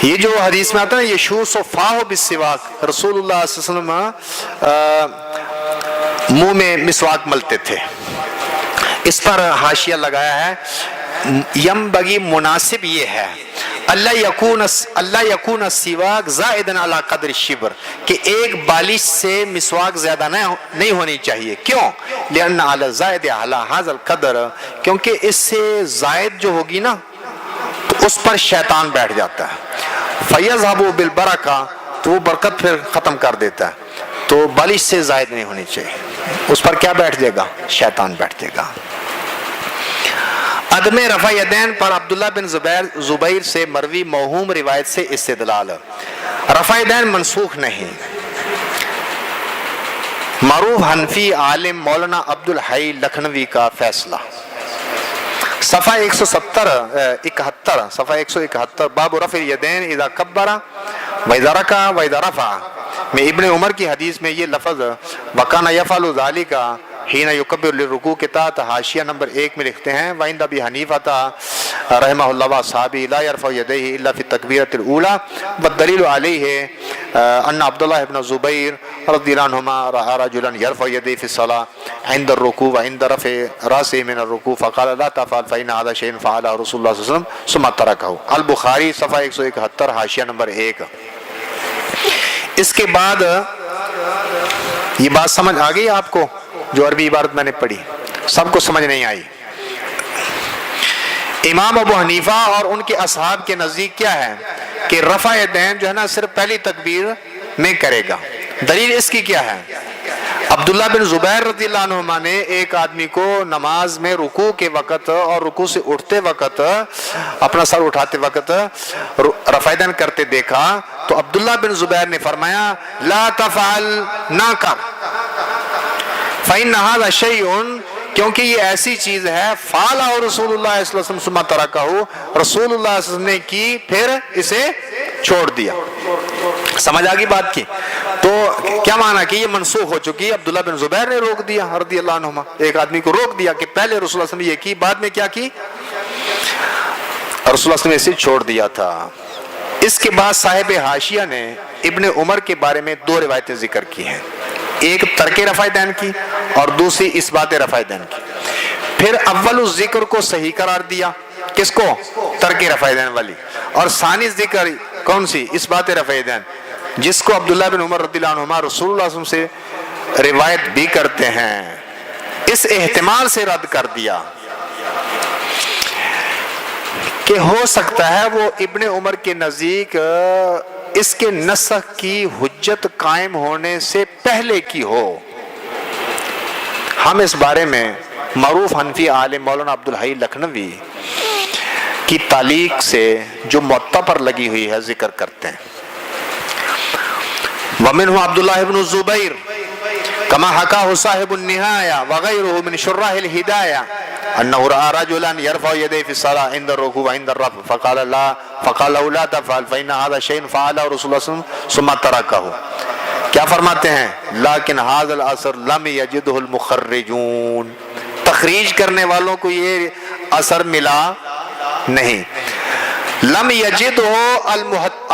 یہ جو حدیث میں آتا ہے یشوس فاہ بالسواک، رسول اللہ صلی اللہ علیہ وسلم منہ میں مسواک ملتے تھے، اس پر حاشیہ لگایا ہے ینبغی مناسب یہ ہے اللہ یکون السواک زائدا علی قدر الشبر، کہ ایک بالش سے مسواک زیادہ نہیں ہونی چاہیے، کیوں؟ لأن علی الزائد علی هذا القدر، کیونکہ اس سے زائد جو ہوگی نا تو اس پر شیطان بیٹھ جاتا ہے، فیذهب بالبرکہ، تو وہ برکت پھر ختم کر دیتا ہے، تو بالش سے زائد نہیں ہونی چاہیے، اس پر کیا بیٹھ جائے گا؟ شیطان بیٹھ جائے گا۔ عدم رفع یدین پر عبداللہ بن زبیر سے مروی موہوم روایت سے استدلال، رفع یدین منسوخ نہیں۔ معروف حنفی عالم مولانا عبدالحی لکھنوی کا فیصلہ، صفحہ 171 صفحہ 171 باب رفع الیدین اذا کبر و اذا رکع و اذا رفع میں ابن عمر کی حدیث میں یہ لفظ وکان یفعل ذلک حین یکبر للرکوع کے تحت حاشیہ نمبر 1 میں لکھتے ہیں وعند ابی حنیفہ رحمہ اللہ واصحابہ لا يرفع يديه الا في التکبیرۃ الاولى والدلیل علیہ ان عبداللہ بن زبیر رضی اللہ عنہما رأى رجلا يرفع يديه في الصلاة عند الرکوع وعند رفع راسه من الرکوع فقال لا تفعل فإن هذا شيء فعله رسول اللہ صلی اللہ علیہ وسلم ثم تركه البخاری صفحہ 171 حاشیہ نمبر 1۔ اس کے بعد یہ بات سمجھ آ گئی آپ کو؟ جو عربی عبارت میں نے پڑھی سب کو سمجھ نہیں آئی؟ امام ابو حنیفہ اور ان کے اصحاب کے نزدیک کیا ہے کہ رفع یدین جو ہے نا صرف پہلی تکبیر میں کرے گا۔ دلیل اس کی کیا ہے؟ عبداللہ بن زبیر رضی اللہ عنہما نے ایک آدمی کو نماز میں رکوع کے وقت اور رکوع سے اٹھتے وقت اپنا سر اٹھاتے وقت رفع یدین کرتے دیکھا تو عبداللہ بن زبیر نے فرمایا لا تفعل، نہ کر، فإن هذا شيء، کیونکہ یہ ایسی چیز ہے فعلہ رسول اللہ صلی اللہ علیہ وسلم ثم ترکہ، رسول اللہ صلی اللہ علیہ وسلم نے کی پھر اسے چھوڑ دیا۔ سمجھ آگی بات کی؟ تو کیا معنی کہ یہ منسوخ ہو چکی؟ عبداللہ بن زبیر نے روک دیا رضی اللہ عنہما، ایک آدمی کو روک دیا کہ پہلے رسول اللہ صلی اللہ علیہ وسلم نے یہ کی، بعد میں کیا کی؟ رسول اللہ صلی اللہ علیہ وسلم نے اسے چھوڑ دیا تھا۔ اس کے بعد صاحب حاشیہ نے ابن عمر کے بارے میں 2 روایتیں ذکر کی ہیں، ایک ترک رفع یدین کی اور دوسری اثبات رفع یدین کی۔ پھر اول الذکر کو صحیح قرار دیا، کس کو؟ ترک رفع یدین والی، اور ثانی ذکر کون سی؟ اثبات رفع یدین، جس کو عبداللہ بن عمر رضی اللہ عنہما رسول اللہ صلی اللہ علیہ وسلم سے روایت بھی کرتے ہیں، اس احتمال سے رد کر دیا کہ ہو سکتا ہے وہ ابن عمر کے نزدیک اس کے نسخ کی حجت قائم ہونے سے پہلے کی ہو۔ ہم اس بارے میں معروف حنفی عالم مولانا عبدالحی لکھنوی کی تعلیق سے جو موطا پر لگی ہوئی ہے ذکر کرتے ہیں۔ ومنہ عبداللہ بن الزبیر کما حکاہ صاحب النہایہ وغیرہ من شراح الہدایہ انہ رأى رجلا يرفع يديه في الصلاة عند الركوع وعند الرفع فقال له لا تفعل فإن هذا شيء فعله رسول الله صلی اللہ علیہ وسلم ثم تركه۔ کیا فرماتے ہیں؟ لیکن هذا الاثر لم يجده المخرجون، تخریج کرنے والوں کو یہ اثر ملا نہیں۔ لم يجده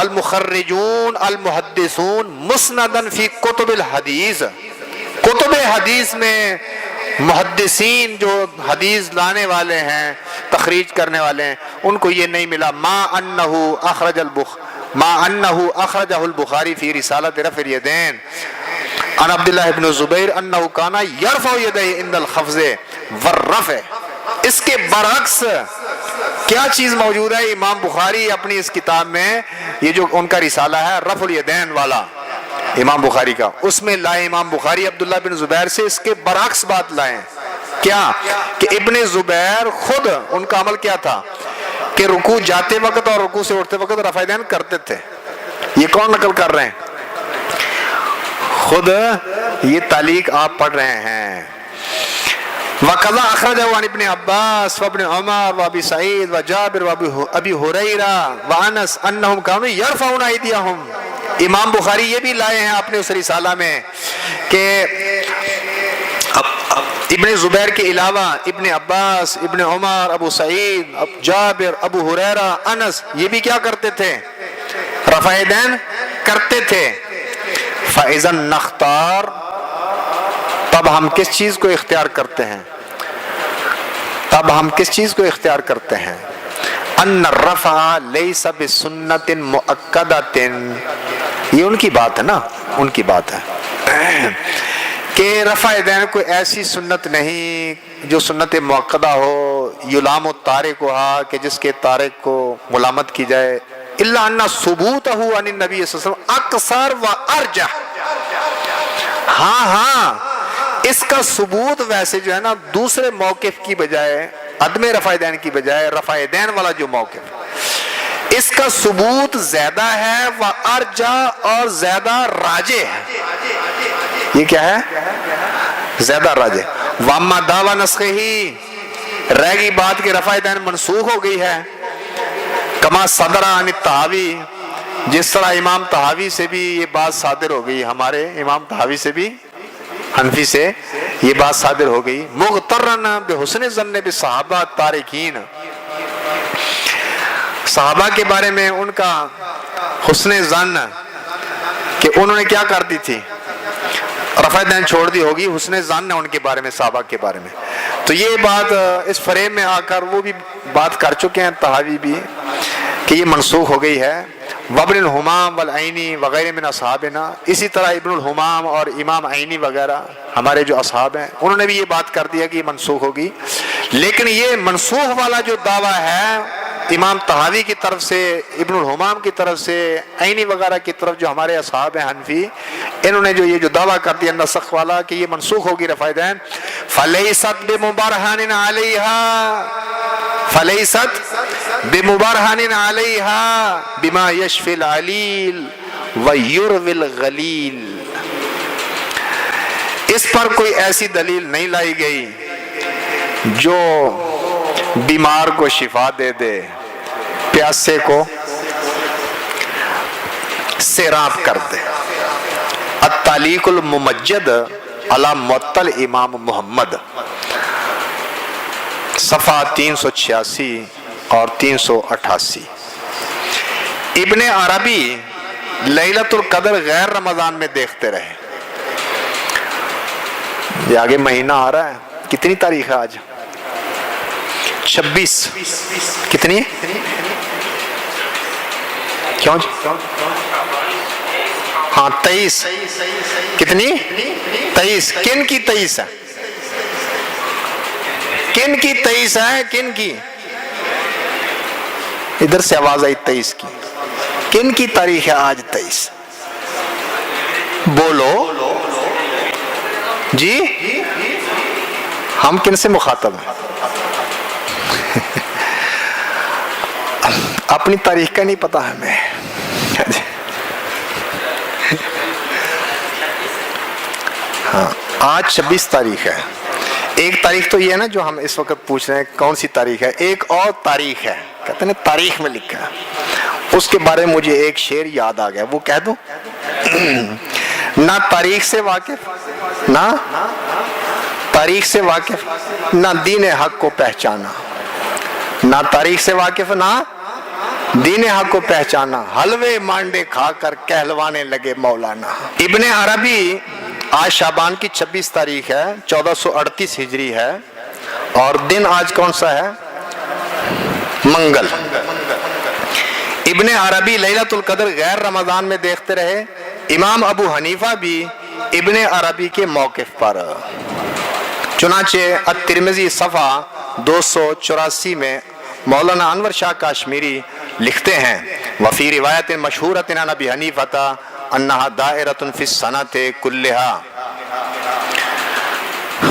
المخرجون المحدثون مسندا في كتب الحدیث، کتب حدیث میں محدثین جو حدیث لانے والے ہیں، تخریج کرنے والے ہیں، ان کو یہ نہیں ملا۔ ما انہ اخرجہ البخاری فی رسالۃ رفع الیدین عن عبداللہ بن زبیر انہ کان یرفع یدیہ عند الخفض والرفع۔ اس کے برعکس کیا چیز موجود ہے؟ امام بخاری اپنی اس کتاب میں یہ جو ان کا رسالہ ہے رفع الیدین والا امام بخاری کا، اس میں لائے امام بخاری عبداللہ بن زبیر سے اس کے برعکس بات لائے۔ کیا؟ کہ ابن زبیر خود ان کا عمل کیا تھا کہ رکوع جاتے وقت اور رکوع سے اٹھتے وقت رفع یدین کرتے تھے۔ یہ کون نقل کر رہے ہیں؟ خود یہ تعلیق آپ پڑھ رہے ہیں۔ وَقَضَى أَخْرَجَهُ عَنِ ابْنِ عَبَّاسِ وَابْنِ عُمَرَ وَأَبِي سَعِيدٍ وَجَابِرٍ وَأَبِي هُرَيْرَةَ وَأَنَسَ أَنَّهُمْ كَانُوا يَرْفَعُونَ أَيْدِيَهُمْ۔ امام بخاری یہ بھی لائے ہیں اپنے اس رسالہ میں کہ ابن زبیر کے علاوہ ابن عباس، ابن عمر، ابو سعید، جابر، ابو ہریرہ، انس یہ بھی کیا کرتے تھے؟ رفع یدین کرتے تھے۔ فَإِذًا نَخْتَارُ، تب ہم کس چیز کو اختیار کرتے ہیں؟ تب ہم کس چیز کو اختیار کرتے ہیں؟ ان الرفع لیس بسنت مؤکدۃ، یہ ان کی بات ہے نا، ان کی بات ہے کہ رفع یدین کوئی ایسی سنت نہیں جو سنت مؤکدہ ہو، یلام التارکھا، کہ جس کے تارک کو ملامت کی جائے، الا ان ثبوتہ عن النبی صلی اللہ علیہ وسلم اکثر و ارجح۔ ہاں اس کا ثبوت ویسے جو ہے نا دوسرے موقف کی بجائے، عدم رفع یدین کی بجائے رفع یدین والا جو موقف، اس کا ثبوت زیادہ ہے و ارجح، اور زیادہ راجح ہے۔ یہ کیا ہے؟ زیادہ راجح۔ واما دعوی نسخہ ہی، رہ گئی بات کہ رفع یدین منسوخ ہو گئی ہے، کما صدر عن الطحاوی، جس طرح امام طحاوی سے بھی یہ بات صادر ہو گئی، ہمارے امام طحاوی سے بھی، حنفی سے یہ بات صادر ہو گئی. مغترن بحسن ظن بصحابہ تارکین، صحابہ کے بارے میں ان کا حسن ظن کہ انہوں نے کیا کر دی تھی، رفع دین چھوڑ دی ہوگی، حسن ظن ہے ان کے بارے میں، صحابہ کے بارے میں. تو یہ بات اس فریم میں آ کر وہ بھی بات کر چکے ہیں طحاوی بھی کہ یہ منسوخ ہو گئی ہے. وابن الحمام والعینی وغیرہ من اصحابنا، اسی طرح ابن الحمام اور امام عینی وغیرہ ہمارے جو اصحاب ہیں انہوں نے بھی یہ بات کر دیا کہ یہ منسوخ ہوگی. لیکن یہ منسوخ والا جو دعویٰ ہے امام طحاوی کی طرف سے، ابن الحمام کی طرف سے، عینی وغیرہ کی طرف جو ہمارے اصحاب ہیں حنفی، انہوں نے جو یہ جو دعویٰ کر دیا نسخ والا کہ یہ منسوخ ہوگی رفع دین، فلیست بمبرہن علیہا، فلیست بمبرہن علیہا بما یشفی العلیل ویروی الغلیل، اس پر کوئی ایسی دلیل نہیں لائی گئی جو بیمار کو شفا دے دے، پیاسے کو سیراب کر دے. التعلیق الممجد علی معطل امام محمد، صفحہ 386 اور 388. ابن عربی لیلۃ القدر غیر رمضان میں دیکھتے رہے. یہ آگے مہینہ آ رہا ہے، کتنی تاریخ ہے آج؟ 26. کتنی؟ کیوں جی؟ ہاں 23. کتنی؟ 23. کن کی 23 ہے؟ کن کی 23 ہے؟ کن کی؟ ادھر سے آواز آئی 23 کی. کن کی تاریخ ہے آج 23؟ بولو جی. ہم کن سے مخاطب ہیں؟ اپنی تاریخ کا نہیں پتا ہمیں. ہاں آج 26 تاریخ ہے. ایک تاریخ تو یہ ہے نا جو ہم اس وقت پوچھ رہے ہیں کون سی تاریخ ہے. ایک اور تاریخ ہے، کہتے ہیں تاریخ میں لکھا ہے، اس کے بارے میں مجھے ایک شعر یاد آ گیا، وہ کہہ دوں؟ نہ تاریخ سے واقف، نہ تاریخ سے واقف، نہ دین حق کو پہچانا. نہ تاریخ سے واقف، نہ دین حق کو پہچانا، حلوے مانڈے کھا کر کہلوانے لگے مولانا. ابن عربی آج شعبان کی 26 تاریخ ہے، 1438 ہجری ہے، اور دن آج کون سا ہے؟ منگل. ابن عربی لیلۃ القدر غیر رمضان میں دیکھتے رہے. امام ابو حنیفہ بھی ابن عربی کے موقف پر. چنانچہ الترمذی صفحہ 284 میں مولانا انور شاہ کاشمیری لکھتے ہیں وفی روایت مشہورۃ عن ابی حنیفہ انہا دائرۃ فی السنۃ کلھا،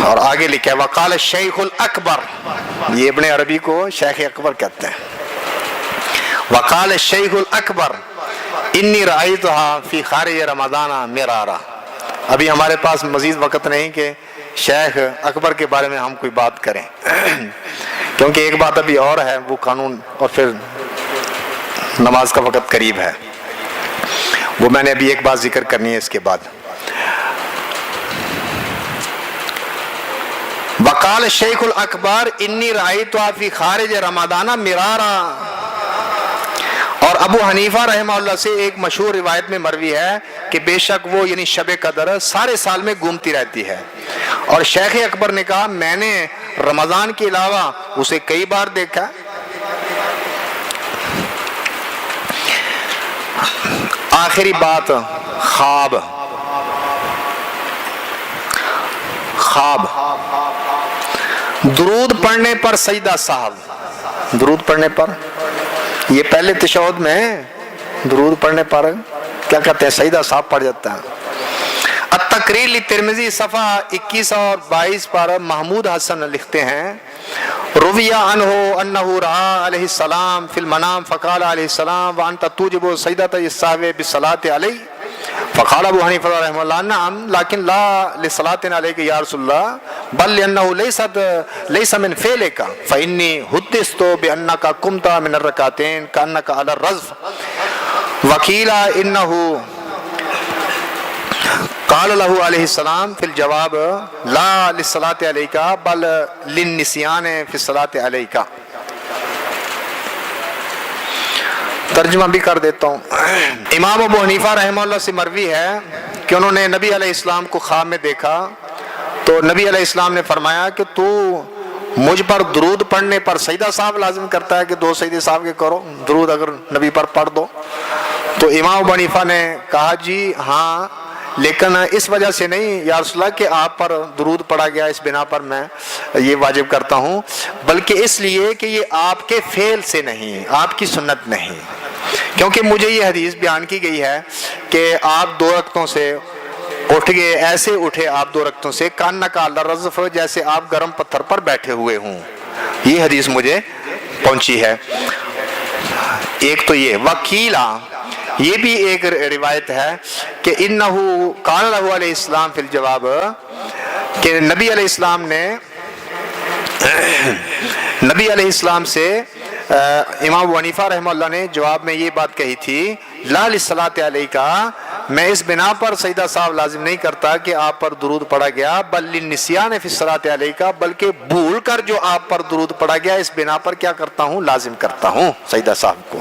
اور آگے لکھا ہے وقال الشیخ الاکبر، یہ ابن عربی کو شیخ اکبر کہتے ہیں. وقال الشیخ الاکبر انی رأیتھا فی خارج رمضان مرارا. ابھی ہمارے پاس مزید وقت نہیں کہ شیخ اکبر کے بارے میں ہم کوئی بات کریں، کیونکہ ایک بات ابھی اور ہے، وہ قانون، اور پھر نماز کا وقت قریب ہے، وہ میں نے ابھی ایک بات ذکر کرنی ہے اس کے بعد. وقال الشیخ الاکبر انی رأیتھا فی خارج رمضان مرارا. اور ابو حنیفہ رحمہ اللہ سے ایک مشہور روایت میں مروی ہے کہ بے شک وہ یعنی شب قدر سارے سال میں گھومتی رہتی ہے. اور شیخ اکبر نے کہا میں نے رمضان کے علاوہ اسے کئی بار دیکھا. آخری بات، خواب. خواب درود پڑھنے پر سجدہ صاحب، درود پڑھنے پر، یہ پہلے تشہد میں درود پڑھنے پر کیا کہتے ہیں؟ سجدہ صاحب پڑھ جاتا ہے. التقریر لترمذی صفحہ 21 اور 22 پر محمود حسن لکھتے ہیں رویہ عنہ انہ رہا علیہ السلام فی المنام فقال علیہ السلام وانت توجب سجدۃ السہو بالصلاۃ علیہ. فقال ابو حنیفہ رحمہ اللہ نعم لیکن لا لصلاۃ علیک یا رسول اللہ بل لانہ لیس من فعلک فانی حدثت بانک قمت من الرکعتین کانک علی الرزف وقیل انہ قال لہو علیہ السلام فی الجواب لا للصلاۃ علیکا بل للنسیان فی الصلاۃ علیکا. ترجمہ بھی کر دیتا ہوں. امام ابو حنیفہ رحمہ اللہ سے مروی ہے کہ انہوں نے نبی علیہ السلام کو خواب میں دیکھا تو نبی علیہ السلام نے فرمایا کہ تو مجھ پر درود پڑھنے پر سجدہ صاحب لازم کرتا ہے کہ 2 سجدے صاحب کے کرو، درود اگر نبی پر پڑھ دو. تو امام ابو حنیفہ نے کہا جی ہاں، لیکن اس وجہ سے نہیں یا رسول اللہ کہ آپ پر درود پڑھا گیا اس بنا پر میں یہ واجب کرتا ہوں، بلکہ اس لیے کہ یہ آپ کے فعل سے نہیں، آپ کی سنت نہیں. کیونکہ مجھے یہ حدیث بیان کی گئی ہے کہ آپ 2 رکعتوں سے اٹھ گئے، ایسے اٹھے آپ 2 رکعتوں سے کاننا کا الرزف، جیسے آپ گرم پتھر پر بیٹھے ہوئے ہوں. یہ حدیث مجھے پہنچی ہے. ایک تو یہ وکیلا، یہ بھی ایک روایت ہے کہ انہو قال لہو علیہ السلام فی الجواب، کہ نبی علیہ السلام نے نبی علیہ السلام سے امام ابو حنیفہ رحمہ اللہ نے جواب میں یہ بات کہی تھی لا للصلاۃ علیکا، میں اس بنا پر سجدہ صاحب لازم نہیں کرتا کہ آپ پر درود پڑھا گیا، بل للنسیان فی الصلاۃ علیکا، بلکہ بھول کر جو آپ پر درود پڑھا گیا اس بنا پر کیا کرتا ہوں، لازم کرتا ہوں سجدہ صاحب کو.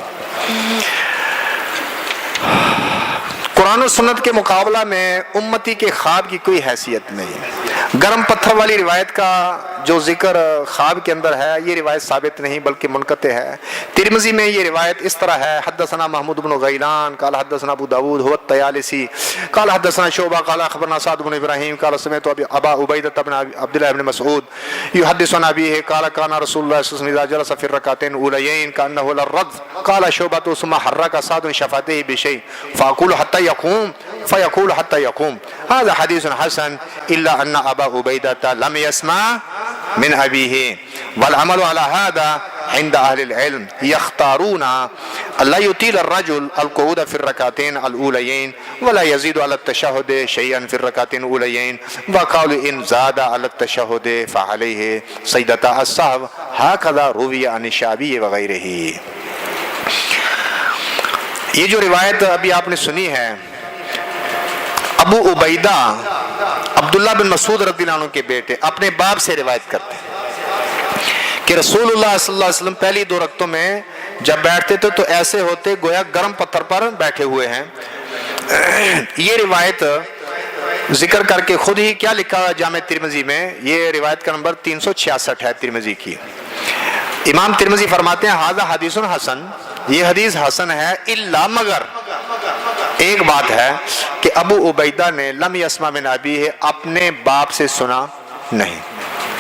قرآن و سنت کے مقابلہ میں امتی کے خواب کی کوئی حیثیت نہیں. گرم پتھر والی روایت کا جو ذکر خواب کے اندر ہے یہ روایت ثابت نہیں بلکہ منقطع ہے. ترمذی میں یہ روایت اس طرح ہے، حدثنا محمود بن غیلان قال حدثنا ابو داود هو الطیالسی قال حدثنا شعبہ قال اخبرنا سعد بن ابراہیم قال سمعت ابا عبیدہ بن عبد الله بن مسعود يحدث عن ابيه قال كان رسول الله صلى الله عليه وسلم اذا جلس في الركعتين الاوليين كانه للرد قال شعبة ثم حرك سعد شفتيه بشيء فاقول حتى يقوم فيقول حتى يقوم. هذا حديث حسن الا ان ابا عبیدہ لم يسمع من أبيه والعمل على هذا عند أهل العلم يختارون ألا يطيل الرجل القعود في الركعتين الأوليين ولا يزيد على التشهد شيئا في الركعتين الأوليين وقالوا إن زاد على التشهد فعليه سجدة السهو هكذا روي عن الشعبي وغيره. یہ جو روایت ابھی آپ نے سنی ہے ابو عبیدہ عبداللہ بن مسعود رضی اللہ عنہ کے بیٹے اپنے باپ سے روایت کرتے ہیں کہ رسول اللہ صلی اللہ علیہ وسلم پہلی 2 رکعتوں میں جب بیٹھتے تھے تو ایسے ہوتے گویا گرم پتھر پر بیٹھے ہوئے ہیں. یہ روایت ذکر کر کے خود ہی کیا لکھا جامع ترمذی میں، یہ روایت کا نمبر 366 ہے ترمذی کی. امام ترمذی فرماتے ہیں ھذا حدیث حسن، یہ حدیث حسن ہے الا مگر ایک بات ہے کہ ابو عبیدہ نے لم یسمع من ابیہ اپنے باپ سے سنا نہیں.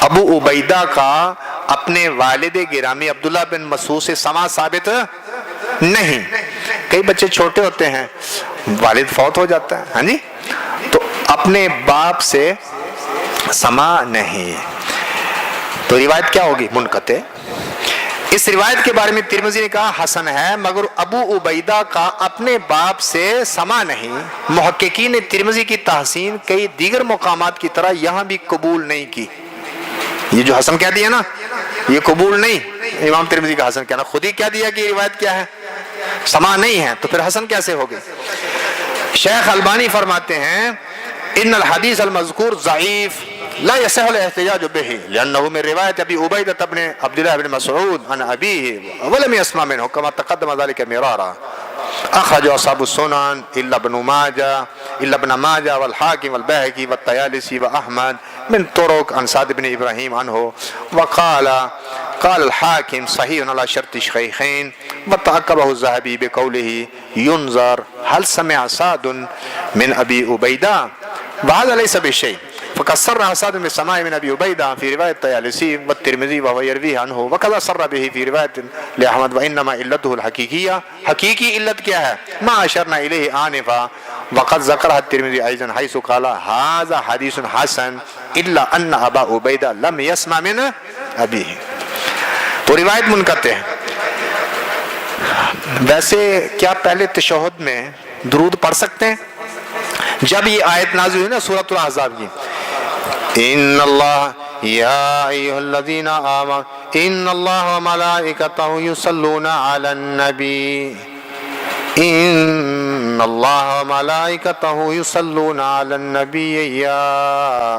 ابو عبیدہ کا اپنے والد گرامی عبداللہ بن مسعود سے سماع ثابت نہیں. کئی بچے چھوٹے ہوتے ہیں والد فوت ہو جاتا ہے، ہاں جی، تو اپنے باپ سے سماع نہیں، تو روایت کیا ہوگی، منقطع. اس روایت کے بارے میں ترمذی نے کہا حسن ہے، مگر ابو عبیدہ کا اپنے باپ سے سماع نہیں. محققین نے ترمذی کی تحسین کئی دیگر مقامات کی طرح یہاں بھی قبول نہیں کی. یہ جو حسن کہہ دیا نا یہ قبول نہیں، امام ترمذی کا حسن کہنا، خود ہی کہہ دیا کہ یہ روایت کیا ہے، سماع نہیں ہے، تو پھر حسن کیسے ہوگی. شیخ البانی فرماتے ہیں ان الحدیث المذکور ضعیف لا يصح الاحتجاج به لأنه من رواية أبي عبيدة بن عبد الله بن مسعود عن أبيه ولم يسمع منه كما تقدم ذلك مرارا. أخرج أصحاب السنن إلا ابن ماجه والحاكم والبيهقي والطيالسي وأحمد من طرق عن سعد بن إبراهيم عنه قال الحاكم صحيح على شرط الشيخين وتعقبه الذهبي بقوله ينظر هل سمع سعد من أبي عبيدة وهذا ليس بشيء. فقد صرح سعد بن سماع من ابي عبيدة في روايه الطيالسي والترمذي وهو يرويه عنه وكذا صر به في روايه لاحمد وانما علته الحقيقيه. حقيقي علت کیا ہے، ما اشرنا اليه آنفا وقد ذكرها الترمذي ايضا حيث قال هذا حديث حسن الا ان ابا عبيدة لم يسمع من ابيه. تو روایت منقطع ہے. ویسے کیا پہلے تشہد میں درود پڑھ سکتے ہیں؟ جب یہ آیت نازل ہوئی نا سورۃ الاحزاب کی، ان اللہ یا ایھا الذین آمنوا ان اللہ وملائکتہ یصلون علی النبی ان
ان اللہ و ملائکتہ یصلون علی النبی یا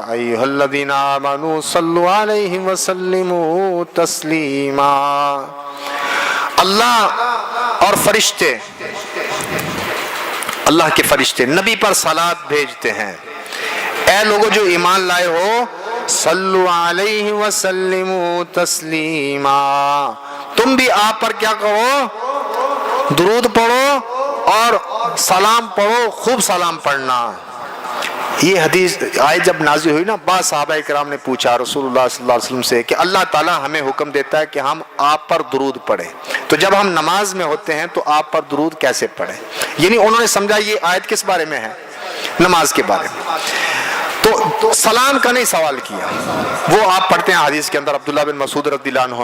ایھا الذین آمنوا صلوا علیہ وسلموا تسلیما. اللہ اور فرشتے، اللہ کے فرشتے نبی پر صلات بھیجتے ہیں. اے لوگوں جو ایمان لائے ہو، صلو علیہ وسلموا تسلیما، تم بھی آپ پر کیا کہو؟ درود پڑھو اور سلام پڑھو، خوب سلام پڑھنا. یہ حدیث آیت جب نازل ہوئی نا، بعض صحابہ کرام نے پوچھا رسول اللہ صلی اللہ علیہ وسلم سے کہ اللہ تعالیٰ ہمیں حکم دیتا ہے کہ ہم آپ پر درود پڑھیں، تو جب ہم نماز میں ہوتے ہیں تو آپ پر درود کیسے پڑھیں؟ یعنی انہوں نے سمجھا یہ آیت کس بارے میں ہے؟ نماز کے بارے میں. تو سلام کا نہیں سوال کیا، وہ آپ پڑھتے ہیں حدیث کے اندر. عبداللہ بن مسعود رضی اللہ عنہ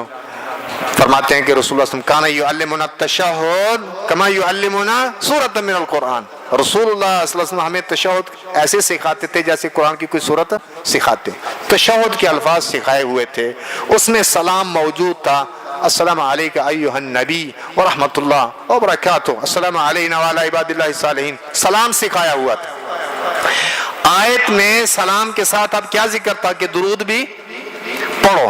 فرماتے ہیں کہ رسول اللہ صلی اللہ علیہ وسلم کان یعلمنا التشہد کما یعلمنا سورۃ من القرآن. رسول اللہ صلی اللہ علیہ وسلم ہمیں تشہد ایسے سکھاتے تھے جیسے قرآن کی کوئی سورت سکھاتے. تشہد کے الفاظ سکھائے ہوئے تھے، اس میں سلام موجود تھا. السلام علیکم ایھا النبی ورحمۃ اللہ وبرکاتہ، السلام علینا وعلی عباد اللہ الصالحین، سلام سکھایا ہوا تھا. آیت میں سلام کے ساتھ اب کیا ذکر تھا کہ درود بھی پڑھو.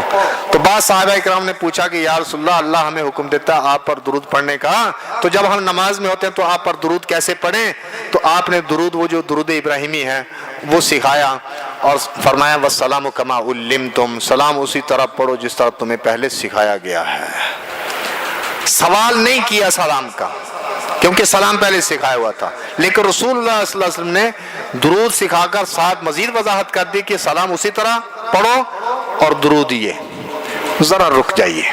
تو بعض صحابہ کرام نے پوچھا کہ یا رسول اللہ، اللہ ہمیں حکم دیتا ہے آپ پر درود پڑھنے کا، تو جب ہم نماز میں ہوتے ہیں تو آپ پر درود کیسے پڑھیں؟ تو آپ نے درود، وہ جو درود ابراہیمی ہے وہ سکھایا اور فرمایا والسلام کما علمتم، سلام اسی طرح پڑھو جس طرح تمہیں پہلے سکھایا گیا ہے. سوال نہیں کیا سلام کا، کیونکہ سلام پہلے سکھایا ہوا تھا. لیکن رسول اللہ صلی اللہ علیہ وسلم نے درود سکھا کر ساتھ مزید وضاحت کر دی کہ سلام اسی طرح پڑھو اور درود یہ. ذرا رک جائیے.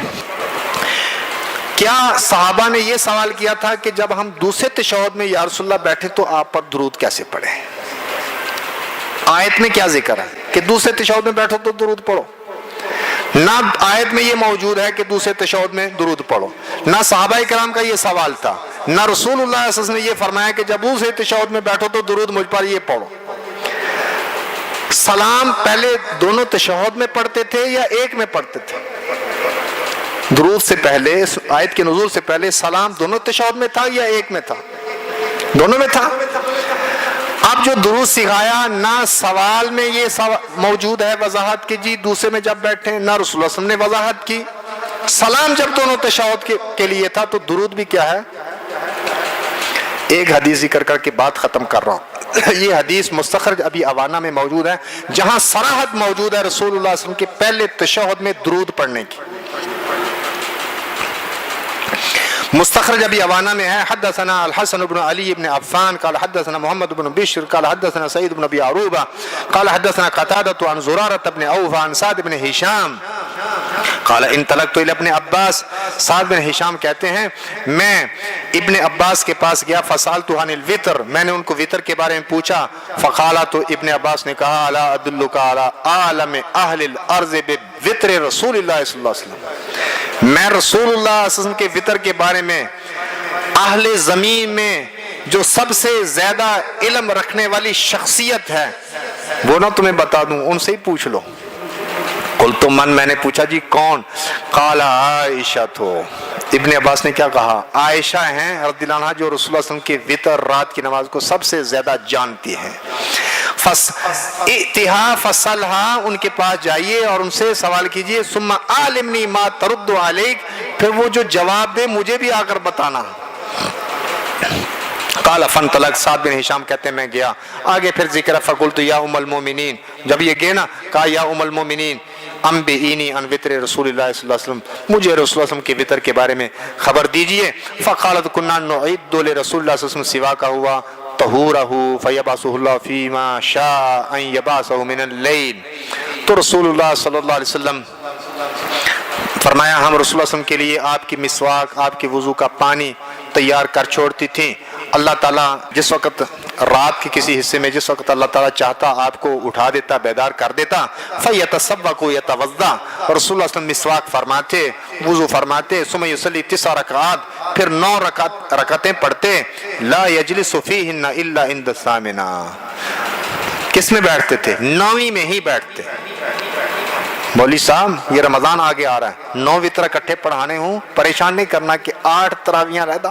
کیا صحابہ نے یہ سوال کیا تھا کہ جب ہم دوسرے تشہد میں یا رسول اللہ بیٹھے تو آپ پر درود کیسے پڑھیں؟ آیت میں کیا ذکر ہے کہ دوسرے تشہد میں بیٹھو تو درود پڑھو؟ نہ آیت میں یہ موجود ہے کہ دوسرے تشہد میں درود پڑھو، نہ صحابہ کرام کا یہ سوال تھا، نہ رسول اللہ صلی اللہ علیہ وسلم نے یہ فرمایا کہ جب دوسرے تشہد میں بیٹھو تو درود مجھ پر یہ پڑھو. سلام پہلے دونوں تشہد میں پڑھتے تھے یا ایک میں پڑھتے تھے؟ درود سے پہلے، آیت کے نزول سے پہلے سلام دونوں تشہد میں تھا یا ایک میں تھا؟ دونوں میں تھا. اب جو درود سکھایا، نہ سوال میں یہ موجود ہے وضاحت کی جی دوسرے میں جب بیٹھے، نہ رسول اللہ صلی اللہ علیہ وسلم نے وضاحت کی. سلام جب دونوں تشہد کے لیے تھا تو درود بھی کیا ہے؟ ایک حدیث ذکر کر کے بات ختم کر رہا ہوں. یہ حدیث مستخرج ابی عوانہ میں موجود ہے جہاں صراحت موجود ہے رسول اللہ صلی اللہ علیہ وسلم کے پہلے تشہد میں درود پڑھنے کی. مستخرج ابی عوانہ میں ہے حدثنا الحسن بن علی بن عفان قال حدثنا محمد بن بشر قال حدثنا سعید بن ابی عروبہ قال حدثنا قتادة عن زرارة بن عوف عن سعد بن ہشام قال انطلقت الى ابن عباس. سعد بن ہشام کہتے ہیں میں ابن عباس کے پاس گیا فسالت عن الوتر، میں نے ان کو وطر کے بارے میں پوچھا. فقال تو ابن عباس نے کہا الا ادلک علی عالم اہل الارض بوتر رسول اللہ صلی اللہ علیہ وسلم، میں رسول اللہ صلی اللہ علیہ وسلم کے وطر کے بارے میں اہل زمین میں جو سب سے زیادہ علم رکھنے والی شخصیت ہے وہ نہ تمہیں بتا دوں، ان سے ہی پوچھ لو. قلت من، میں نے پوچھا جی کون؟ قال عائشہ. تو ابن عباس نے کیا کہا؟ عائشہ ہیں رضی اللہ عنہا جو رسول اللہ صلی اللہ علیہ وسلم کی وطر رات کی نماز کو سب سے زیادہ جانتی ہیں. ائتہا فصلہا، ان کے پاس جائیے اور ان سے سوال کیجئے. ثم علمنی ما ترد علیک، پھر وہ جو جواب دے مجھے بھی آ کر بتانا. قال فانطلق، سعد بن ہشام کہتے ہیں میں گیا. آگے پھر ذکر فقلت یا ام المومنین، جب یہ گئے نا کہا یا ام المومنین انبئینی عن وطر رسول اللہ صلی اللہ علیہ وسلم، مجھے رسول اللہ صلی اللہ علیہ وسلم کے وطر کے بارے میں خبر دیجئے. فقالت کننا نعد لرسول اللہ صلی اللہ علیہ وسلم سوا کا ہوا طہورہ فیبعثہ اللہ فیما شاء ان یبعثہ من اللیل. تو رسول اللہ صلی اللہ علیہ وسلم فرمایا ہم رسول اللہ صلی اللہ علیہ وسلم کے لیے آپ کی مسواک، آپ کے وضو کا پانی تیار کر چھوڑتی تھیں. اللہ تعالیٰ جس وقت رات کے کسی حصے میں جس وقت اللہ تعالیٰ چاہتا آپ کو اٹھا دیتا، بیدار کر دیتا. فَيَتَسَوَّقُ يَتَوَضَّى، رسول اللہ صلی اللہ علیہ وسلم مسواک فرماتے، وضو فرماتے. ثُمَّ يُصَلِّي 9 رکعات، پھر 9 رکعتیں پڑھتے. لَا يَجْلِسُ فِيهِنَّ إِلَّا عِنْدَ الثَّامِنَةِ، کس میں بیٹھتے تھے؟ 9ویں میں ہی بیٹھتے. مولوی صاحب یہ رمضان آگے آ رہا ہے، 9 وطر اکٹھے پڑھانے ہوں، پریشان نہیں کرنا کہ 8 تراویاں رہتا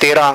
13